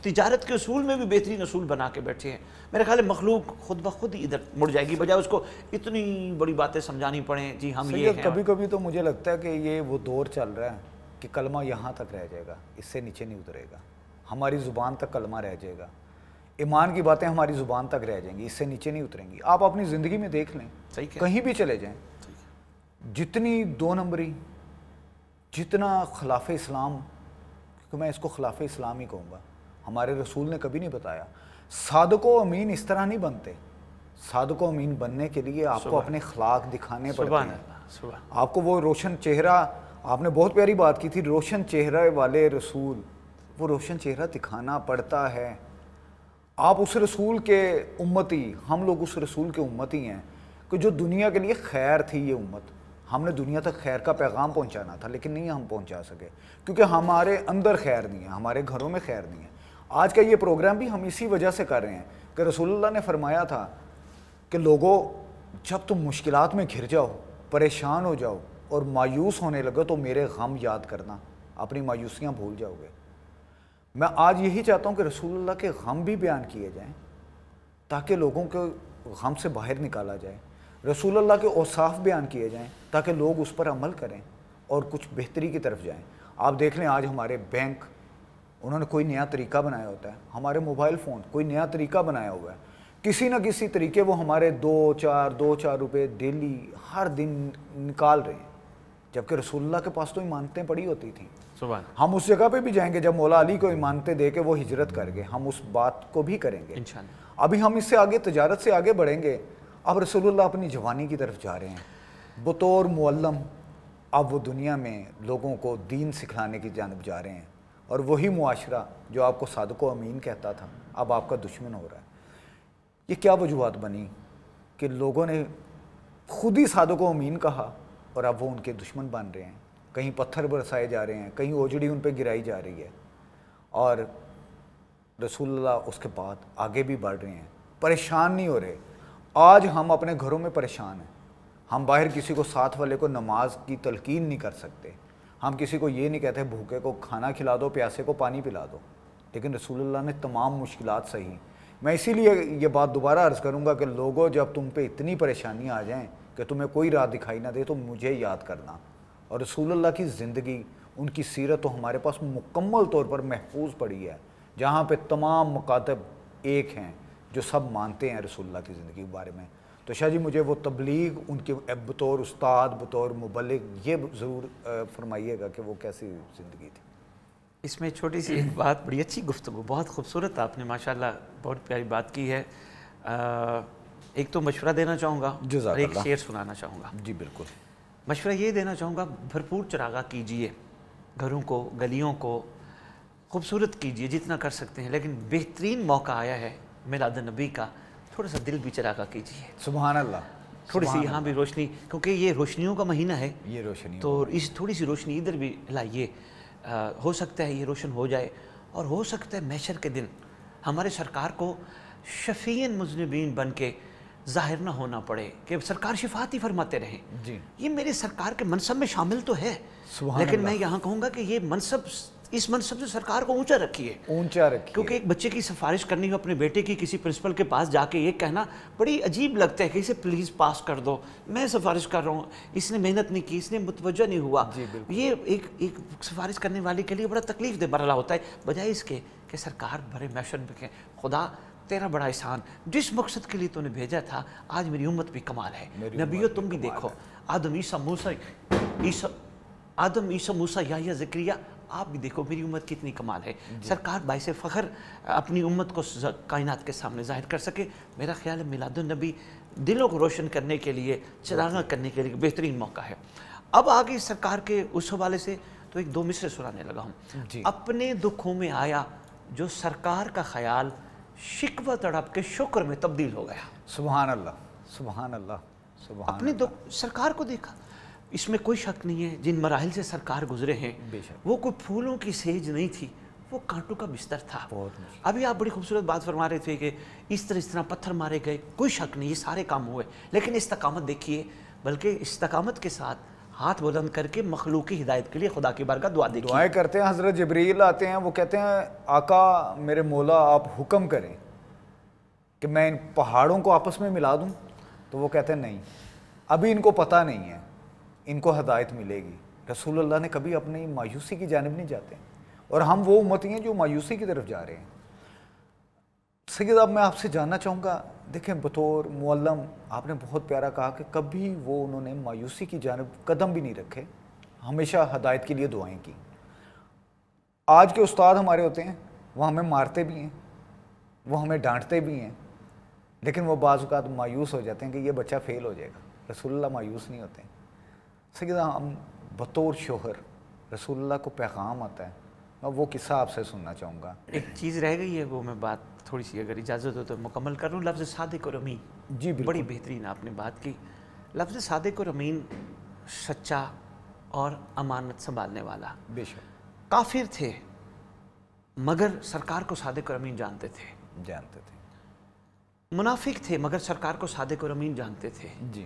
تجارت کے اصول میں بھی بہترین اصول بنا کے بیٹھے ہیں، میرے خیال ہے مخلوق خود بخود ہی ادھر مڑ جائے گی، بجائے اس کو اتنی بڑی باتیں سمجھانی پڑیں. جی ہم یہ ہیں. کبھی کبھی تو مجھے لگتا ہے کہ یہ وہ دور چل رہا ہے کہ کلمہ یہاں تک رہ جائے گا، اس سے نیچے نہیں اترے گا. ہماری زبان تک کلمہ رہ جائے گا، ایمان کی باتیں ہماری زبان تک رہ جائیں گی، اس سے نیچے نہیں اتریں گی. آپ اپنی زندگی میں دیکھ لیں، کہیں بھی چلے جائیں، جتنی 2 نمبری، جتنا خلاف اسلام، کیونکہ میں اس کو خلاف اسلام ہی کہوں گا، ہمارے رسول نے کبھی نہیں بتایا. صادق و امین اس طرح نہیں بنتے. صادق و امین بننے کے لیے آپ کو اپنے اخلاق دکھانے پڑتے ہیں. آپ کو وہ روشن چہرہ، آپ نے بہت پیاری بات کی تھی، روشن چہرہ والے رسول، وہ روشن چہرہ دکھانا پڑتا ہے. آپ اس رسول کے امتی، ہم لوگ اس رسول کے امتی ہیں کہ جو دنیا کے لیے خیر تھی. یہ امت، ہم نے دنیا تک خیر کا پیغام پہنچانا تھا لیکن نہیں ہم پہنچا سکے کیونکہ ہمارے اندر خیر نہیں ہے، ہمارے گھروں میں خیر نہیں ہے. آج کا یہ پروگرام بھی ہم اسی وجہ سے کر رہے ہیں کہ رسول اللہ نے فرمایا تھا کہ لوگوں، جب تم مشکلات میں گھر جاؤ، پریشان ہو جاؤ اور مایوس ہونے لگو تو میرے غم یاد کرنا، اپنی مایوسیاں بھول جاؤ گے. میں آج یہی چاہتا ہوں کہ رسول اللہ کے غم بھی بیان کیے جائیں تاکہ لوگوں کو غم سے باہر نکالا جائے، رسول اللہ کے اوصاف بیان کیے جائیں تاکہ لوگ اس پر عمل کریں اور کچھ بہتری کی طرف جائیں۔ آپ دیکھ لیں آج ہمارے بینک، انہوں نے کوئی نیا طریقہ بنایا ہوتا ہے، ہمارے موبائل فون کوئی نیا طریقہ بنایا ہوا ہے، کسی نہ کسی طریقے وہ ہمارے 2-4 روپے ڈیلی ہر دن نکال رہے ہیں، جبکہ رسول اللہ کے پاس تو امانتیں پڑی ہوتی تھیں۔ سبحان ہم اس جگہ پہ بھی جائیں گے جب مولا علی کو امانتیں دے کے وہ ہجرت کر گئے، ہم اس بات کو بھی کریں گے انشاءاللہ۔ ابھی ہم اس سے آگے تجارت سے آگے بڑھیں گے۔ اب رسول اللہ اپنی جوانی کی طرف جا رہے ہیں بطور معلم، اب وہ دنیا میں لوگوں کو دین سکھلانے کی جانب جا رہے ہیں، اور وہی معاشرہ جو آپ کو صادق و امین کہتا تھا اب آپ کا دشمن ہو رہا ہے۔ یہ کیا وجوہات بنی کہ لوگوں نے خود ہی صادق و امین کہا اور اب وہ ان کے دشمن بن رہے ہیں، کہیں پتھر برسائے جا رہے ہیں، کہیں اوجڑی ان پہ گرائی جا رہی ہے، اور رسول اللہ اس کے بعد آگے بھی بڑھ رہے ہیں، پریشان نہیں ہو رہے۔ آج ہم اپنے گھروں میں پریشان ہیں، ہم باہر کسی کو ساتھ والے کو نماز کی تلقین نہیں کر سکتے، ہم کسی کو یہ نہیں کہتے بھوکے کو کھانا کھلا دو، پیاسے کو پانی پلا دو، لیکن رسول اللہ نے تمام مشکلات سہی۔ میں اسی لیے یہ بات دوبارہ عرض کروں گا کہ لوگوں جب تم پہ اتنی پریشانیاں آ جائیں کہ تمہیں کوئی راہ دکھائی نہ دے تو مجھے یاد کرنا، اور رسول اللہ کی زندگی، ان کی سیرت تو ہمارے پاس مکمل طور پر محفوظ پڑی ہے، جہاں پہ تمام مکاتب ایک ہیں جو سب مانتے ہیں رسول اللہ کی زندگی کے بارے میں۔ تو شاہ جی مجھے وہ تبلیغ ان کے بطور استاد، بطور مبلغ یہ ضرور فرمائیے گا کہ وہ کیسی زندگی تھی۔ اس میں چھوٹی سی ایک بات، بڑی اچھی گفتگو، بہت خوبصورت آپ نے ماشاءاللہ بہت پیاری بات کی ہے۔ ایک تو مشورہ دینا چاہوں گا اور ایک شعر سنانا چاہوں گا۔ جی بالکل۔ مشورہ یہ دینا چاہوں گا، بھرپور چراغاں کیجئے، گھروں کو، گلیوں کو خوبصورت کیجئے جتنا کر سکتے ہیں، لیکن بہترین موقع آیا ہے میلاد النبی کا، تھوڑا سا دل بھی چراغاں کیجئے، سبحان اللہ، تھوڑی سی یہاں بھی روشنی، کیونکہ یہ روشنیوں کا مہینہ ہے، یہ روشنی تو اس تھوڑی سی روشنی ادھر بھی لائیے، ہو سکتا ہے یہ روشن ہو جائے، اور ہو سکتا ہے محشر کے دن ہمارے سرکار کو شفیع مذنبین بن کے ظاہر نہ ہونا پڑے کہ سرکار شفاعت ہی فرماتے رہیں۔ جی یہ میرے سرکار کے منصب میں شامل تو ہے، سبحان لیکن اللہ، میں یہاں کہوں گا کہ یہ منصب، اس منصب سے سرکار کو اونچا رکھیے، اونچا رکھیے، کیونکہ ایک بچے کی سفارش کرنی ہو اپنے بیٹے کی کسی پرنسپل کے پاس جا کے یہ کہنا بڑی عجیب لگتا ہے کہ اسے پلیز پاس کر دو، میں سفارش کر رہا ہوں، اس نے محنت نہیں کی، اس نے متوجہ نہیں ہوا، یہ ایک سفارش کرنے والے کے لیے بڑا تکلیف دہ مرحلہ ہوتا ہے، بجائے اس کے کہ سرکار بھرے محشر میں کہ خدا تیرا بڑا احسان، جس مقصد کے لیے تو نے بھیجا تھا آج میری امت بھی کمال ہے۔ نبیو تم بھی دیکھو، آدم عیسیٰ موسیٰ یحییٰ زکریا، آپ بھی دیکھو میری امت کتنی کمال ہے۔ سرکار باعث فخر اپنی امت کو کائنات کے سامنے ظاہر کر سکے۔ میرا خیال ہے میلاد النبی دلوں کو روشن کرنے کے لیے، چراغاں کرنے کے لیے بہترین موقع ہے۔ اب آگے سرکار کے اس حوالے سے تو ایک دو مصرے سنانے لگا ہوں۔ اپنے دکھوں میں آیا جو سرکار کا خیال، شکوہ تڑپ کے شکر میں تبدیل ہو گیا۔ سبحان اللہ، سبحان اللہ، سبحان اپنے سرکار کو دیکھا، اس میں کوئی شک نہیں ہے جن مراحل سے سرکار گزرے ہیں، وہ کوئی پھولوں کی سیج نہیں تھی، وہ کانٹوں کا بستر تھا۔ ابھی آپ بڑی خوبصورت بات فرما رہے تھے کہ اس طرح پتھر مارے گئے، کوئی شک نہیں یہ سارے کام ہوئے، لیکن استقامت دیکھیے، بلکہ استقامت کے ساتھ ہاتھ بلند کر کے مخلوق کی ہدایت کے لیے خدا کی بارگاہ دعا دیکھیے، دعائیں کرتے ہیں۔ حضرت جبریل آتے ہیں، وہ کہتے ہیں آقا میرے مولا آپ حکم کریں کہ میں ان پہاڑوں کو آپس میں ملا دوں، تو وہ کہتے ہیں نہیں، ابھی ان کو پتہ نہیں ہے، ان کو ہدایت ملے گی۔ رسول اللہ نے کبھی اپنی مایوسی کی جانب نہیں جاتے، اور ہم وہ امتی ہیں جو مایوسی کی طرف جا رہے ہیں۔ سید اب میں آپ سے جاننا چاہوں گا، دیکھیں بطور معلم آپ نے بہت پیارا کہا کہ کبھی وہ انہوں نے مایوسی کی جانب قدم بھی نہیں رکھے، ہمیشہ ہدایت کے لیے دعائیں کی۔ آج کے استاد ہمارے ہوتے ہیں، وہ ہمیں مارتے بھی ہیں، وہ ہمیں ڈانٹتے بھی ہیں، لیکن وہ بعض اوقات مایوس ہو جاتے ہیں کہ یہ بچہ فیل ہو جائے گا۔ رسول اللہ مایوس نہیں ہوتے ہیں۔ سیدہ ہم بطور شوہر رسول اللہ کو پیغام آتا ہے، میں وہ قصہ آپ سے سننا چاہوں گا۔ ایک چیز رہ گئی ہے، وہ میں بات تھوڑی سی اگر اجازت ہو تو مکمل کر لوں۔ لفظ صادق اور امین، جی بالکل، بڑی بہترین آپ نے بات کی۔ لفظ صادق اور امین، سچا اور امانت سنبھالنے والا۔ بے شک کافر تھے مگر سرکار کو صادق اور امین جانتے تھے، جانتے تھے۔ منافق تھے مگر سرکار کو صادق اور امین جانتے تھے۔ جی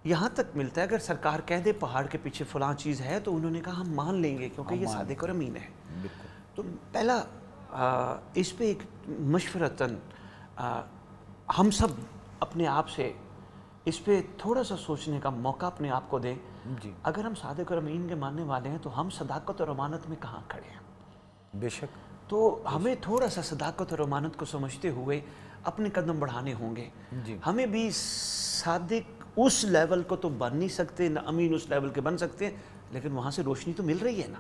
یہاں تک ملتا ہے اگر سرکار کہہ دے پہاڑ کے پیچھے فلاں چیز ہے تو انہوں نے کہا ہم مان لیں گے کیونکہ یہ صادق اور امین ہے۔ بالکل۔ تو پہلا اس پہ ایک مشورتاً ہم سب اپنے آپ سے اس پہ تھوڑا سا سوچنے کا موقع اپنے آپ کو دیں. جی اگر ہم صادق اور امین کے ماننے والے ہیں تو ہم صداقت اور امانت میں کہاں کھڑے ہیں؟ بے شک. تو ہمیں تھوڑا سا صداقت اور امانت کو سمجھتے ہوئے اپنے قدم بڑھانے ہوں گے. جی ہمیں بھی صادق اس لیول کو تو بن نہیں سکتے، نہ امین اس لیول کے بن سکتے ہیں، لیکن وہاں سے روشنی تو مل رہی ہے نا.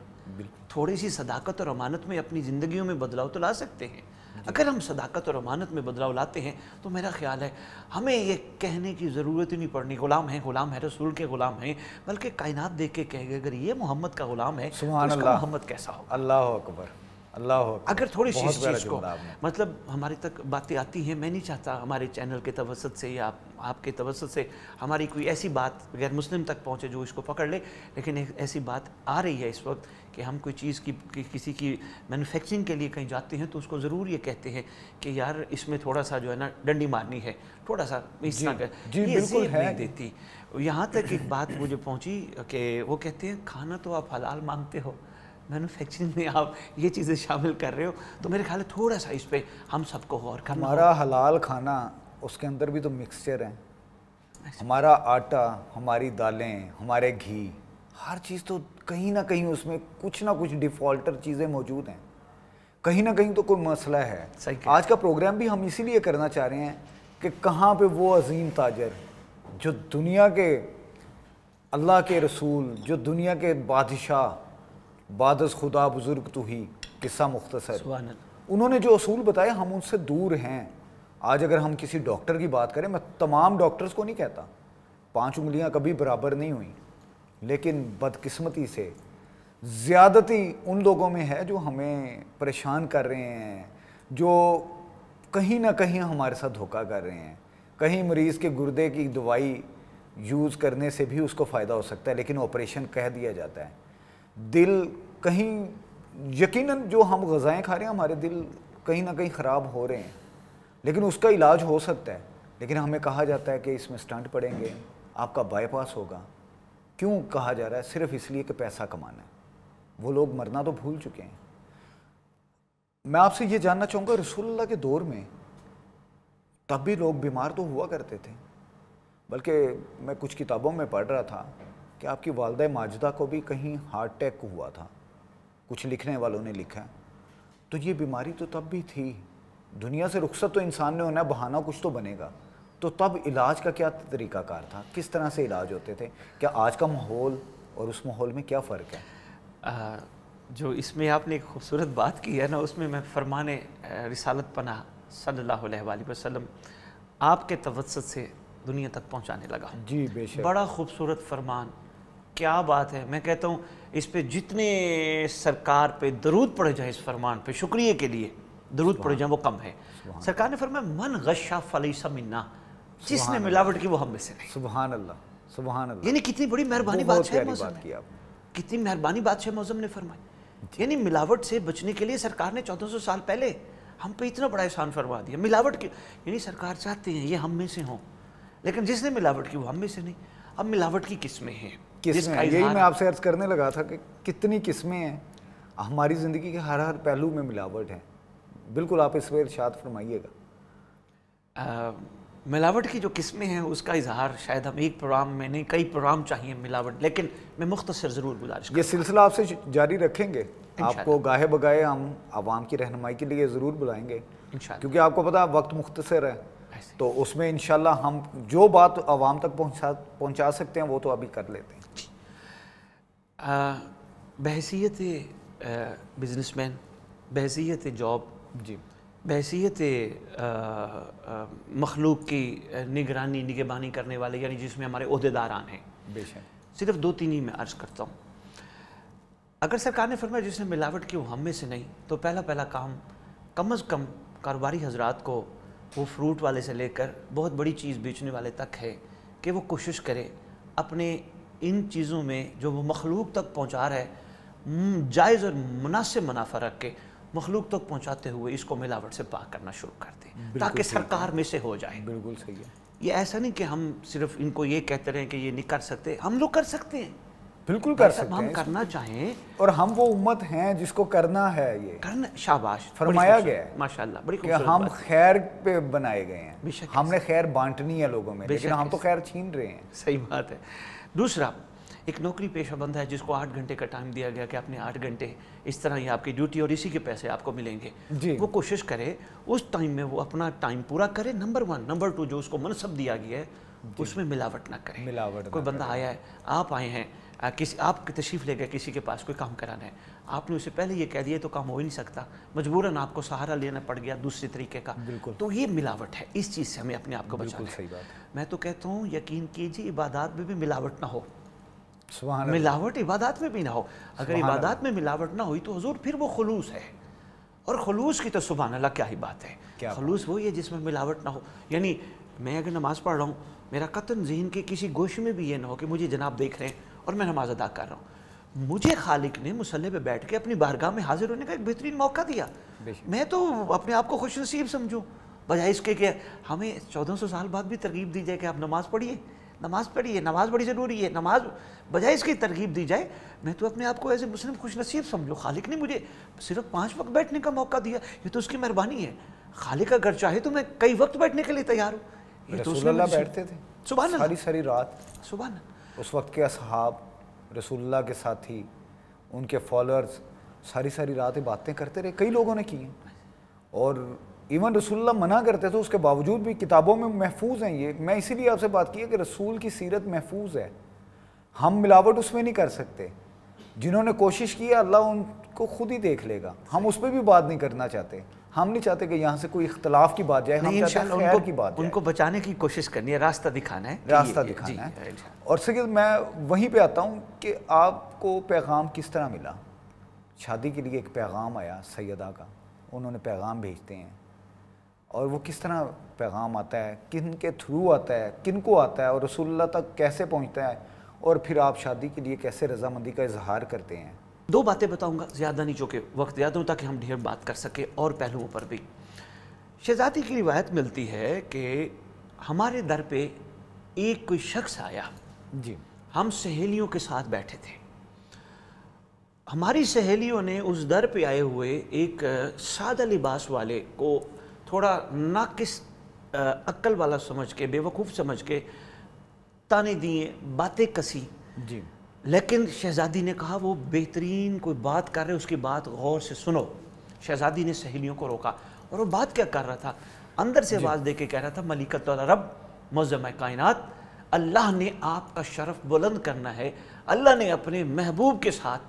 تھوڑی سی صداقت اور امانت میں اپنی زندگیوں میں بدلاؤ تو لا سکتے ہیں. اگر ہم صداقت اور امانت میں بدلاؤ لاتے ہیں تو میرا خیال ہے ہمیں یہ کہنے کی ضرورت ہی نہیں پڑنی غلام ہے رسول کے غلام ہیں، بلکہ کائنات دیکھ کے کہے گا اگر یہ محمد کا غلام ہے تو سبحان اس کا اللہ. محمد کیسا ہوگا. اللہ اکبر، اللہ اکبر. اگر تھوڑی سی بہت اس پیارا چیز کو جملہ آپ نے. مطلب ہماری تک باتیں آتی ہیں، میں نہیں چاہتا ہمارے چینل کے توسط سے یا آپ کے توسط سے ہماری کوئی ایسی بات غیر مسلم تک پہنچے جو اس کو پکڑ لے، لیکن ایک ایسی بات آ رہی ہے اس وقت کہ ہم کوئی چیز کی کسی کی مینوفیکچرنگ کے لیے کہیں جاتے ہیں تو اس کو ضرور یہ کہتے ہیں کہ یار اس میں تھوڑا سا جو ہے نا ڈنڈی مارنی ہے، تھوڑا سا اس طرح کا. جی یہ بالکل زیب ہے. نہیں دیتی. یہاں تک ایک بات مجھے پہنچی کہ وہ کہتے ہیں کھانا تو آپ حلال مانگتے ہو، مینوفیکچرنگ میں آپ یہ چیزیں شامل کر رہے ہو، تو میرے خیال ہے تھوڑا سا اس پہ ہم سب کو غور کرنا ہمارا حلال کھانا اس کے اندر بھی تو مکسچر ہیں. ہمارا آٹا، ہماری دالیں، ہمارے گھی، ہر چیز تو کہیں نہ کہیں اس میں کچھ نہ کچھ ڈیفالٹر چیزیں موجود ہیں. کہیں نہ کہیں تو کوئی مسئلہ ہے. آج کا پروگرام بھی ہم اسی لیے کرنا چاہ رہے ہیں کہ کہاں پہ وہ عظیم تاجر جو دنیا کے اللہ کے رسول، جو دنیا کے بادشاہ، بعد از خدا بزرگ تو ہی، قصہ مختصر، سبحان اللہ. انہوں نے جو اصول بتائے ہم ان سے دور ہیں. آج اگر ہم کسی ڈاکٹر کی بات کریں، میں تمام ڈاکٹرز کو نہیں کہتا، 5 انگلیاں کبھی برابر نہیں ہوئیں، لیکن بدقسمتی سے زیادتی ان لوگوں میں ہے جو ہمیں پریشان کر رہے ہیں، جو کہیں نہ کہیں ہمارے ساتھ دھوکہ کر رہے ہیں. کہیں مریض کے گردے کی دوائی یوز کرنے سے بھی اس کو فائدہ ہو سکتا ہے لیکن آپریشن کہہ دیا جاتا ہے. دل کہیں یقیناً جو ہم غذائیں کھا رہے ہیں ہمارے دل کہیں نہ کہیں خراب ہو رہے ہیں، لیکن اس کا علاج ہو سکتا ہے. لیکن ہمیں کہا جاتا ہے کہ اس میں سٹنٹ پڑیں گے، آپ کا بائی پاس ہوگا. کیوں کہا جا رہا ہے؟ صرف اس لیے کہ پیسہ کمانا ہے. وہ لوگ مرنا تو بھول چکے ہیں. میں آپ سے یہ جاننا چاہوں گا، رسول اللہ کے دور میں تب بھی لوگ بیمار تو ہوا کرتے تھے، بلکہ میں کچھ کتابوں میں پڑھ رہا تھا کہ آپ کی والدہ ماجدہ کو بھی کہیں ہارٹ اٹیک ہوا تھا، کچھ لکھنے والوں نے لکھا ہے. تو یہ بیماری تو تب بھی تھی. دنیا سے رخصت تو انسان نے ہونا ہے، بہانہ کچھ تو بنے گا. تو تب علاج کا کیا طریقہ کار تھا؟ کس طرح سے علاج ہوتے تھے؟ کیا آج کا ماحول اور اس ماحول میں کیا فرق ہے؟ جو اس میں آپ نے ایک خوبصورت بات کی ہے نا، اس میں فرمان رسالت پناہ صلی اللہ علیہ وآلہ وسلم آپ کے توسط سے دنیا تک پہنچانے لگا. جی بے شک. بڑا خوبصورت فرمان، کیا بات ہے. میں کہتا ہوں اس پہ جتنے سرکار پہ درود پڑے جائے، اس فرمان پہ شکریہ کے لیے درود پڑے جائیں وہ کم ہے. سرکار نے فرمایا من غشا فلیس منا، جس نے ملاوٹ کی وہ ہم میں سے نہیں. سبحان اللہ، سبحان اللہ. یعنی کتنی بڑی مہربانی بہت بادشاہ پیاری معظم بات نے، کی آپ نے. کتنی مہربانی بادشاہ معظم نے فرمائی. یعنی ملاوٹ سے بچنے کے لیے سرکار نے 1400 سال پہلے ہم پہ اتنا بڑا احسان فرما دیا. ملاوٹ کی یعنی سرکار چاہتے ہیں یہ ہم میں سے ہوں، لیکن جس نے ملاوٹ کی وہ ہم میں سے نہیں. اب ملاوٹ کی قسمیں ہیں، یہی میں آپ سے عرض کرنے لگا تھا کہ کتنی قسمیں ہیں. ہماری زندگی کے ہر پہلو میں ملاوٹ ہے. بالکل آپ اس پہ ارشاد فرمائیے گا. ملاوٹ کی جو قسمیں ہیں اس کا اظہار شاید ہم ایک پروگرام میں نہیں، کئی پروگرام چاہیے ملاوٹ، لیکن میں مختصر ضرور گزارش کروں. یہ سلسلہ آپ سے جاری رکھیں گے. آپ کو گاہے بگاہے ہم عوام کی رہنمائی کے لیے ضرور بلائیں گے، کیونکہ آپ کو پتا وقت مختصر ہے. تو اس میں انشاءاللہ ہم جو بات عوام تک پہنچا سکتے ہیں وہ تو ابھی کر لیتے ہیں. بحیثیت بزنس مین، بحیثیت جاب، جی، بحیثیت مخلوق کی نگرانی نگہبانی کرنے والے، یعنی جس میں ہمارے عہدیداران ہیں، بے شک صرف 2-3 ہی میں عرض کرتا ہوں. اگر سرکار نے فرمایا جس نے ملاوٹ کی وہ ہم میں سے نہیں، تو پہلا کام کم از کم کاروباری حضرات کو، وہ فروٹ والے سے لے کر بہت بڑی چیز بیچنے والے تک ہے کہ وہ کوشش کرے اپنے ان چیزوں میں جو وہ مخلوق تک پہنچا رہا ہے جائز اور مناسب منافع رکھ کے مخلوق تک پہنچاتے ہوئے اس کو ملاوٹ سے پاک کرنا شروع کر دیں تاکہ سرکار میں سے ہو جائے. بالکل صحیح ہے. یہ ایسا نہیں کہ ہم صرف ان کو یہ کہتے رہیں کہ یہ نہیں کر سکتے، ہم لوگ کر سکتے ہیں. بالکل کر سکتے ہم ہیں کرنا چاہیں، اور ہم وہ امت ہیں جس کو کرنا ہے، یہ کرنا شاباش فرمایا گیا ہے ماشاءاللہ، بڑی کہ خوبصورت ہم بات۔ خیر پہ بنائے گئے ہیں، بے شک ہم نے خیر بانٹنی ہے لوگوں میں، لیکن ہم تو خیر چھین رہے ہیں۔ صحیح بات ہے۔ دوسرا، ایک نوکری پیشہ بندہ ہے جس کو 8 گھنٹے کا ٹائم دیا گیا کہ اپنے 8 گھنٹے اس طرح ہی آپ کی ڈیوٹی اور اسی کے پیسے آپ کو ملیں گے، جی وہ کوشش کرے اس ٹائم میں وہ اپنا ٹائم پورا کرے، نمبر 1۔ نمبر 2، جو اس کو منصب دیا گیا ہے اس میں ملاوٹ نہ کرے۔ ملاوٹ کوئی بندہ آیا ہے، آپ آئے ہیں، آپ تشریف لے گئے کسی کے پاس کوئی کام کرانا ہے، آپ نے اسے پہلے یہ کہہ دیا تو کام ہو ہی نہیں سکتا، مجبوراً آپ کو سہارا لینا پڑ گیا دوسرے طریقے کا، تو یہ ملاوٹ ہے۔ اس چیز سے ہمیں اپنے آپ کو بچانا ہے۔ صحیح بات۔ میں تو کہتا ہوں یقین کیجیے عبادات میں بھی ملاوٹ نہ ہو، سبحان اللہ۔ ملاوٹ عبادات میں بھی نہ ہو۔ اگر عبادات میں ملاوٹ نہ ہوئی تو حضور پھر وہ خلوص ہے، اور خلوص کی تو سبحان اللہ کیا ہی بات ہے۔ خلوص وہی ہے جس میں ملاوٹ نہ ہو، یعنی میں اگر نماز پڑھ رہا ہوں، میرا قطن ذہن کے کسی گوشے میں بھی یہ نہ ہو کہ مجھے جناب دیکھ رہے ہیں اور میں نماز ادا کر رہا ہوں، مجھے خالق نے مصلی پہ بیٹھ کے اپنی بارگاہ میں حاضر ہونے کا ایک بہترین موقع دیا، میں تو اپنے آپ کو خوش نصیب سمجھوں، بجائے اس کے کہ ہمیں 1400 سال بعد بھی ترغیب دی جائے کہ آپ نماز پڑھیے، نماز پڑھیے، نماز بڑی ضروری ہے، نماز، بجائے اس کی ترغیب دی جائے میں تو اپنے آپ کو ایز اے مسلم خوش نصیب سمجھوں۔ خالق نے مجھے صرف 5 وقت بیٹھنے کا موقع دیا، یہ تو اس کی مہربانی ہے۔ خالق اگر چاہے تو میں کئی وقت بیٹھنے کے لیے تیار ہوں۔ رسول اللہ بیٹھتے تھے سبحان اللہ، ساری رات، سبحان اللہ۔ اس وقت کے اصحاب، رسول اللہ کے ساتھی، ان کے فالوورز ساری رات باتیں کرتے رہے، کئی لوگوں نے کی ہیں، اور ایون رسول اللہ منع کرتے تھے، اس کے باوجود بھی کتابوں میں محفوظ ہیں یہ۔ میں اسی لیے آپ سے بات کی ہے کہ رسول کی سیرت محفوظ ہے، ہم ملاوٹ اس میں نہیں کر سکتے۔ جنہوں نے کوشش کی ہے اللہ ان کو خود ہی دیکھ لے گا، ہم اس پہ بھی بات نہیں کرنا چاہتے، ہم نہیں چاہتے کہ یہاں سے کوئی اختلاف کی بات جائے، ہم چاہتے ہیں خیر کی بات جائے، ان کو بچانے کی کوشش کرنی ہے، راستہ دکھانا ہے، راستہ دکھانا ہے۔ اور سید میں وہیں پہ آتا ہوں کہ آپ کو پیغام کس طرح ملا؟ شادی کے لیے ایک پیغام آیا سیدہ کا، انہوں نے پیغام بھیجتے ہیں، اور وہ کس طرح پیغام آتا ہے، کن کے تھرو آتا ہے، کن کو آتا ہے، اور رسول اللہ تک کیسے پہنچتا ہے، اور پھر آپ شادی کے لیے کیسے رضامندی کا اظہار کرتے ہیں؟ 2 باتیں بتاؤں گا، زیادہ نہیں، چونکہ وقت زیادہ ہوں تاکہ ہم ڈھیر بات کر سکیں اور پہلوؤں پر بھی۔ شہزادی کی روایت ملتی ہے کہ ہمارے در پہ ایک کوئی شخص آیا، جی، ہم سہیلیوں کے ساتھ بیٹھے تھے، ہماری سہیلیوں نے اس در پہ آئے ہوئے ایک سادہ لباس والے کو تھوڑا ناقص عقل والا سمجھ کے، بے وقوف سمجھ کے تانے دیے، باتیں کسی، جی، لیکن شہزادی نے کہا وہ بہترین کوئی بات کر رہے، اس کی بات غور سے سنو۔ شہزادی نے سہیلیوں کو روکا، اور وہ بات کیا کر رہا تھا؟ اندر سے آواز دے کے کہہ رہا تھا، ملکۃ العرب، معظمہ کائنات، اللہ نے آپ کا شرف بلند کرنا ہے، اللہ نے اپنے محبوب کے ساتھ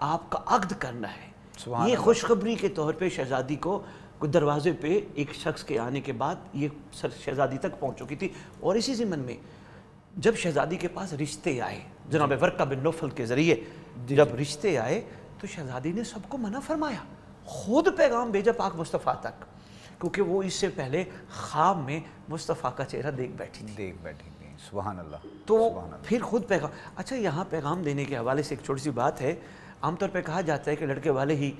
آپ کا عقد کرنا ہے۔ یہ خوشخبری کے طور پہ شہزادی کو کوئی دروازے پہ ایک شخص کے آنے کے بعد یہ شہزادی تک پہنچ چکی تھی، اور اسی ضمن میں جب شہزادی کے پاس رشتے آئے جناب ورقہ بن نوفل کے ذریعے، جب رشتے آئے تو شہزادی نے سب کو منع فرمایا، خود پیغام بھیجا پاک مصطفیٰ تک، کیونکہ وہ اس سے پہلے خواب میں مصطفیٰ کا چہرہ دیکھ بیٹھی تھی۔ سبحان اللہ۔ تو پھر خود پیغام، اچھا یہاں پیغام دینے کے حوالے سے ایک چھوٹی سی بات ہے، عام طور پہ کہا جاتا ہے کہ لڑکے والے ہی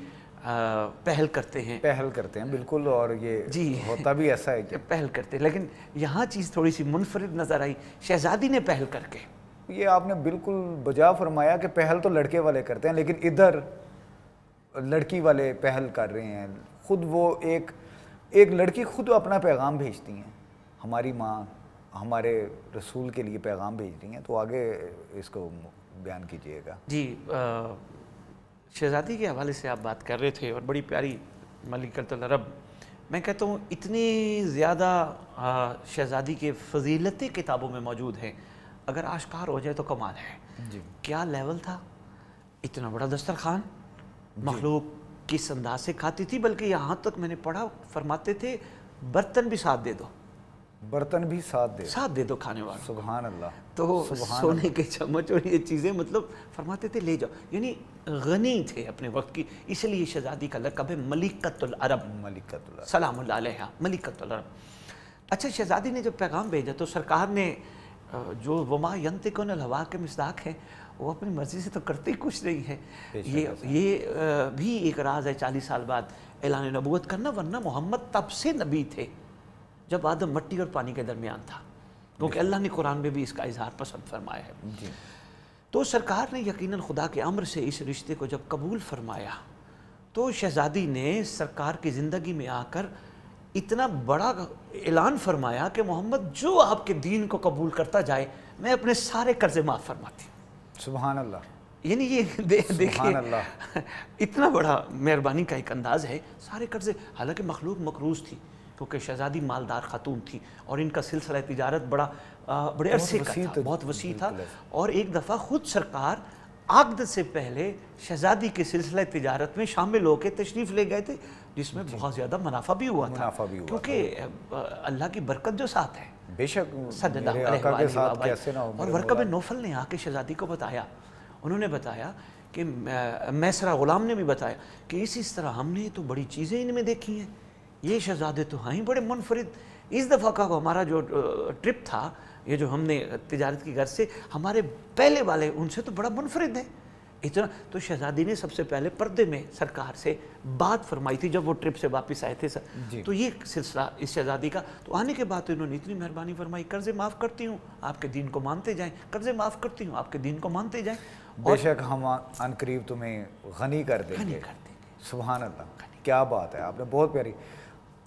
پہل کرتے ہیں، بالکل، اور یہ ہوتا بھی ایسا ہے کہ پہل کرتے ہیں، لیکن یہاں چیز تھوڑی سی منفرد نظر آئی، شہزادی نے پہل کر کے۔ یہ آپ نے بالکل بجا فرمایا کہ پہل تو لڑکے والے کرتے ہیں، لیکن ادھر لڑکی والے پہل کر رہے ہیں، خود وہ ایک لڑکی خود اپنا پیغام بھیجتی ہیں، ہماری ماں ہمارے رسول کے لیے پیغام بھیج رہی ہیں، تو آگے اس کو بیان کیجئے گا۔ جی، شہزادی کے حوالے سے آپ بات کر رہے تھے، اور بڑی پیاری ملکۃ العرب، میں کہتا ہوں اتنی زیادہ شہزادی کے فضیلتیں کتابوں میں موجود ہیں، اگر آشکار ہو جائے تو کمال ہے۔ جی، کیا لیول تھا، اتنا بڑا دسترخوان، مخلوق کس انداز سے کھاتی تھی، بلکہ یہاں تک میں نے پڑھا فرماتے تھے برتن بھی ساتھ دے دو، برتن بھی ساتھ دے دو کھانے والوں۔ سبحان اللہ۔ تو سونے کے چمچ اور یہ چیزیں مطلب فرماتے تھے لے جاؤ، یعنی غنی تھے اپنے وقت کی، اس لیے شہزادی کا لقب ہے ملکۃ العرب، سلام اللہ علیہا، ملکۃ العرب۔ اچھا، شہزادی نے جب پیغام بھیجا تو سرکار نے جو وما ینطق عن الہوا کے مصداق ہے، وہ اپنی مرضی سے تو کرتے ہی کچھ نہیں ہے، یہ بھی ایک راز ہے 40 سال بعد اعلان نبوت کرنا، ورنہ محمد تب سے نبی تھے جب آدم مٹی اور پانی کے درمیان تھا، کیونکہ اللہ نے قرآن میں بھی اس کا اظہار پسند فرمایا ہے۔ تو سرکار نے یقیناً خدا کے امر سے اس رشتے کو جب قبول فرمایا تو شہزادی نے سرکار کی زندگی میں آ کر اتنا بڑا اعلان فرمایا کہ محمد جو آپ کے دین کو قبول کرتا جائے میں اپنے سارے قرضے معاف فرماتی ہوں. سبحان اللہ. یعنی یہ دیکھیں اتنا بڑا مہربانی کا ایک انداز ہے. سارے قرضے، حالانکہ مخلوق مقروض تھی کیونکہ شہزادی مالدار خاتون تھی اور ان کا سلسلہ تجارت بڑے عرصے کا تھا، بہت وسیع تھا. اور ایک دفعہ خود سرکار عقد سے پہلے شہزادی کے سلسلہ تجارت میں شامل ہو کے تشریف لے گئے تھے، جس میں بہت زیادہ منافع بھی ہوا تھا کیونکہ اللہ کی برکت جو ساتھ ہے. بے شک صلی اللہ علیہ وآلہ. اور ورقہ بن نوفل نے آ کے شہزادی کو بتایا، انہوں نے بتایا کہ میسرہ غلام نے بھی بتایا کہ اس طرح ہم نے تو بڑی چیزیں ان میں دیکھی ہیں، یہ شہزادے تو ہیں بڑے منفرد. اس دفعہ کا ہمارا جو ٹرپ تھا، یہ جو ہم نے تجارت کی غرض سے، ہمارے پہلے والے ان سے تو بڑا منفرد ہے اتنا. تو شہزادی نے سب سے پہلے پردے میں سرکار سے بات فرمائی تھی جب وہ ٹرپ سے واپس آئے تھے. تو یہ سلسلہ اس شہزادی کا. تو آنے کے بعد انہوں نے اتنی مہربانی فرمائی، قرضے معاف کرتی ہوں آپ کے دین کو مانتے جائیں، قرضے معاف کرتی ہوں آپ کے دین کو مانتے جائیں. بے شک ہم ان قریب تمہیں غنی کر دیں گے. سبحان اللہ، کیا بات ہے، آپ نے بہت پیاری.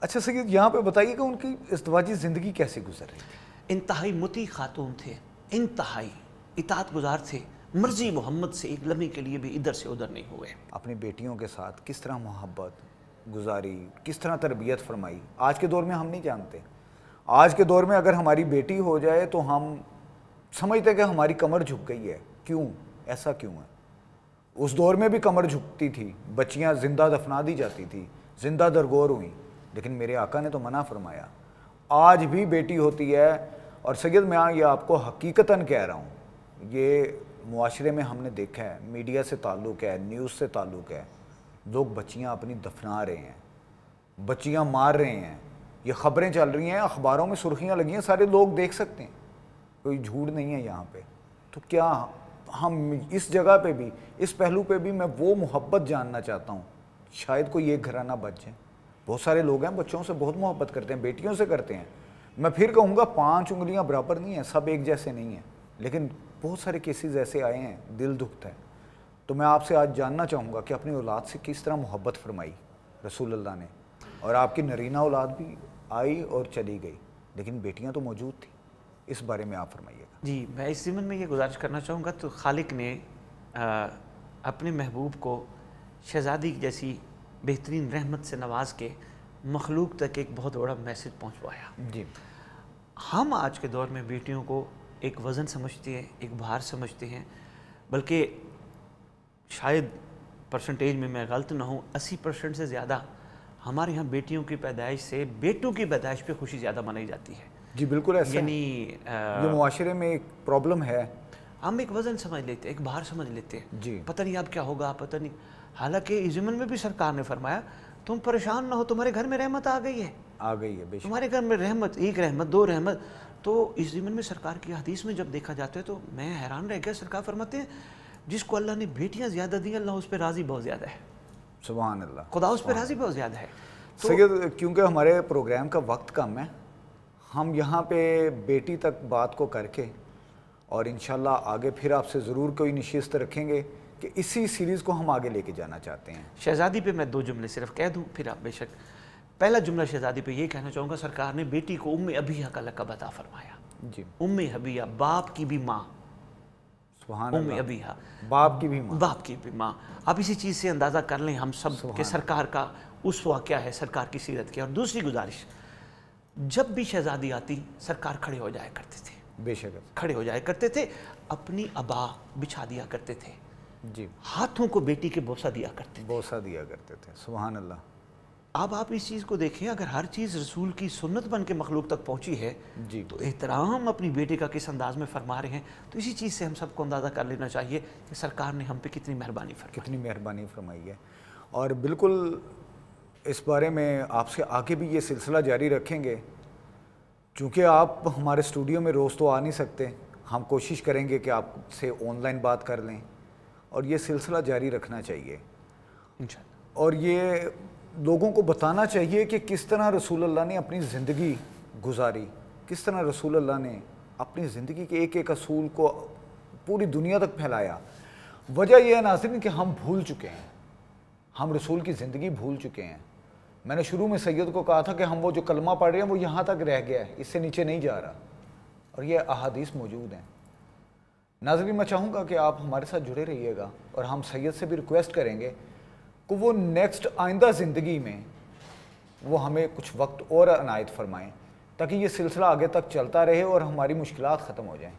اچھا سید، یہاں پہ بتائیے کہ ان کی ازدواجی زندگی کیسے گزر رہی تھی؟ انتہائی مطیع خاتون تھے، انتہائی اطاعت گزار تھے، مرضی محمد سے ایک لمحے کے لیے بھی ادھر سے ادھر نہیں ہوئے. اپنی بیٹیوں کے ساتھ کس طرح محبت گزاری، کس طرح تربیت فرمائی، آج کے دور میں ہم نہیں جانتے. آج کے دور میں اگر ہماری بیٹی ہو جائے تو ہم سمجھتے ہیں کہ ہماری کمر جھک گئی ہے. کیوں؟ ایسا کیوں ہے؟ اس دور میں بھی کمر جھکتی تھی، بچیاں زندہ دفنا دی جاتی تھی، زندہ درگور ہوئیں، لیکن میرے آقا نے تو منع فرمایا. آج بھی بیٹی ہوتی ہے. اور سید میں یہ آپ کو حقیقتاً کہہ رہا ہوں، یہ معاشرے میں ہم نے دیکھا ہے، میڈیا سے تعلق ہے، نیوز سے تعلق ہے، لوگ بچیاں اپنی دفنا رہے ہیں، بچیاں مار رہے ہیں. یہ خبریں چل رہی ہیں، اخباروں میں سرخیاں لگی ہیں، سارے لوگ دیکھ سکتے ہیں، کوئی جھوٹ نہیں ہے یہاں پہ. تو کیا ہم اس جگہ پہ بھی، اس پہلو پہ بھی میں وہ محبت جاننا چاہتا ہوں، شاید کوئی ایک گھرانہ بچ جائے. بہت سارے لوگ ہیں بچوں سے بہت محبت کرتے ہیں، بیٹیوں سے کرتے ہیں. میں پھر کہوں گا 5 انگلیاں برابر نہیں ہیں، سب ایک جیسے نہیں ہیں، لیکن بہت سارے کیسز ایسے آئے ہیں، دل دکھتا ہے. تو میں آپ سے آج جاننا چاہوں گا کہ اپنی اولاد سے کس طرح محبت فرمائی رسول اللہ نے. اور آپ کی نرینہ اولاد بھی آئی اور چلی گئی، لیکن بیٹیاں تو موجود تھیں، اس بارے میں آپ فرمائیے گا. جی، میں اس ضمن میں یہ گزارش کرنا چاہوں گا، تو خالق نے اپنے محبوب کو شہزادی جیسی بہترین رحمت سے نواز کے مخلوق تک ایک بہت بڑا میسج پہنچوایا. جی. ہم آج کے دور میں بیٹیوں کو ایک وزن سمجھتے ہیں، ایک بھار سمجھتے ہیں، بلکہ شاید پرسنٹیج میں غلط نہ ہوں، 80% سے زیادہ ہمارے یہاں بیٹیوں کی پیدائش سے بیٹوں کی پیدائش پہ خوشی زیادہ منائی جاتی ہے. جی بالکل ایسا، یعنی یہ معاشرے میں ایک پرابلم ہے. ہم ایک وزن سمجھ لیتے ہیں، ایک بھار سمجھ لیتے ہیں. جی. پتہ نہیں اب کیا ہوگا، پتہ نہیں. حالانکہ اس ضمن میں بھی سرکار نے فرمایا تم پریشان نہ ہو، تمہارے گھر میں رحمت آ گئی ہے، آ گئی ہے. تمہارے گھر میں رحمت، ایک رحمت، 2 رحمت. تو اس ضمن میں سرکار کی حدیث میں جب دیکھا جاتا ہے تو میں حیران رہ گیا. سرکار فرماتے ہیں جس کو اللہ نے بیٹیاں زیادہ دی، اللہ اس پہ راضی بہت زیادہ ہے. سبحان اللہ. خدا اس پہ راضی بہت زیادہ ہے. سید، کیونکہ ہمارے پروگرام کا وقت کم ہے، ہم یہاں پہ بیٹی تک بات کو کر کے اور انشاءاللہ آگے پھر آپ سے ضرور کوئی نشست رکھیں گے کہ اسی سیریز کو ہم آگے لے کے جانا چاہتے ہیں. شہزادی پہ میں 2 جملے صرف کہہ دوں، پھر آپ بے شک. پہلا جملہ شہزادی پہ یہ کہنا چاہوں گا، سرکار نے بیٹی کو ام ابیہ کا لقب عطا فرمایا. جی. ام ابیہ، باپ کی بھی ماں. سبحان ام اللہ. ابیہ، باپ کی بھی ماں. باپ کی بھی ماں. آپ اسی چیز سے اندازہ کر لیں ہم سب کہ سرکار کا اسوہ کیا ہے، سرکار کی سیرت کیا. اور دوسری گزارش، جب بھی شہزادی آتی سرکار کھڑے ہو جایا کرتے تھے. بے شک کھڑے ہو جایا کرتے تھے، اپنی ابا بچھا دیا کرتے تھے. جی. ہاتھوں کو بیٹی کے بوسہ دیا کرتے تھے. بوسہ دیا کرتے تھے. سبحان اللہ. اب آپ اس چیز کو دیکھیں، اگر ہر چیز رسول کی سنت بن کے مخلوق تک پہنچی ہے جی. تو احترام اپنی بیٹی کا کس انداز میں فرما رہے ہیں. تو اسی چیز سے ہم سب کو اندازہ کر لینا چاہیے کہ سرکار نے ہم پہ کتنی مہربانی فرمائی. کتنی مہربانی فرمائی ہے. اور بالکل اس بارے میں آپ سے آگے بھی یہ سلسلہ جاری رکھیں گے. چونکہ آپ ہمارے اسٹوڈیو میں روز تو آ نہیں سکتے، ہم کوشش کریں گے کہ آپ سے آن لائن بات کر لیں، اور یہ سلسلہ جاری رکھنا چاہیے. انشاءاللہ. اور یہ لوگوں کو بتانا چاہیے کہ کس طرح رسول اللہ نے اپنی زندگی گزاری، کس طرح رسول اللہ نے اپنی زندگی کے ایک ایک اصول کو پوری دنیا تک پھیلایا. وجہ یہ ہے ناظرین کہ ہم بھول چکے ہیں, ہم رسول کی زندگی بھول چکے ہیں. میں نے شروع میں سید کو کہا تھا کہ ہم وہ جو کلمہ پڑھ رہے ہیں وہ یہاں تک رہ گیا ہے, اس سے نیچے نہیں جا رہا, اور یہ احادیث موجود ہیں. ناظرین میں چاہوں گا کہ آپ ہمارے ساتھ جڑے رہیے گا, اور ہم سید سے بھی ریکویسٹ کریں گے کہ وہ نیکسٹ آئندہ زندگی میں وہ ہمیں کچھ وقت اور عنایت فرمائیں تاکہ یہ سلسلہ آگے تک چلتا رہے اور ہماری مشکلات ختم ہو جائیں.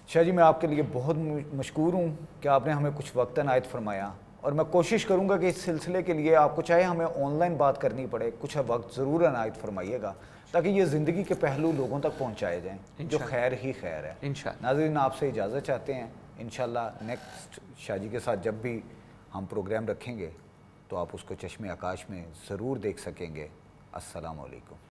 شاہ جی میں آپ کے لیے بہت مشکور ہوں کہ آپ نے ہمیں کچھ وقت عنایت فرمایا, اور میں کوشش کروں گا کہ اس سلسلے کے لیے آپ کو چاہے ہمیں آن لائن بات کرنی پڑے, کچھ وقت ضرور عنایت فرمائیے گا تاکہ یہ زندگی کے پہلو لوگوں تک پہنچائے جائیں جو خیر ہی خیر ہے. ناظرین آپ سے اجازت چاہتے ہیں, انشاءاللہ نیکسٹ شاہ جی کے ساتھ جب بھی ہم پروگرام رکھیں گے تو آپ اس کو چشم آکاش میں ضرور دیکھ سکیں گے. السلام علیکم.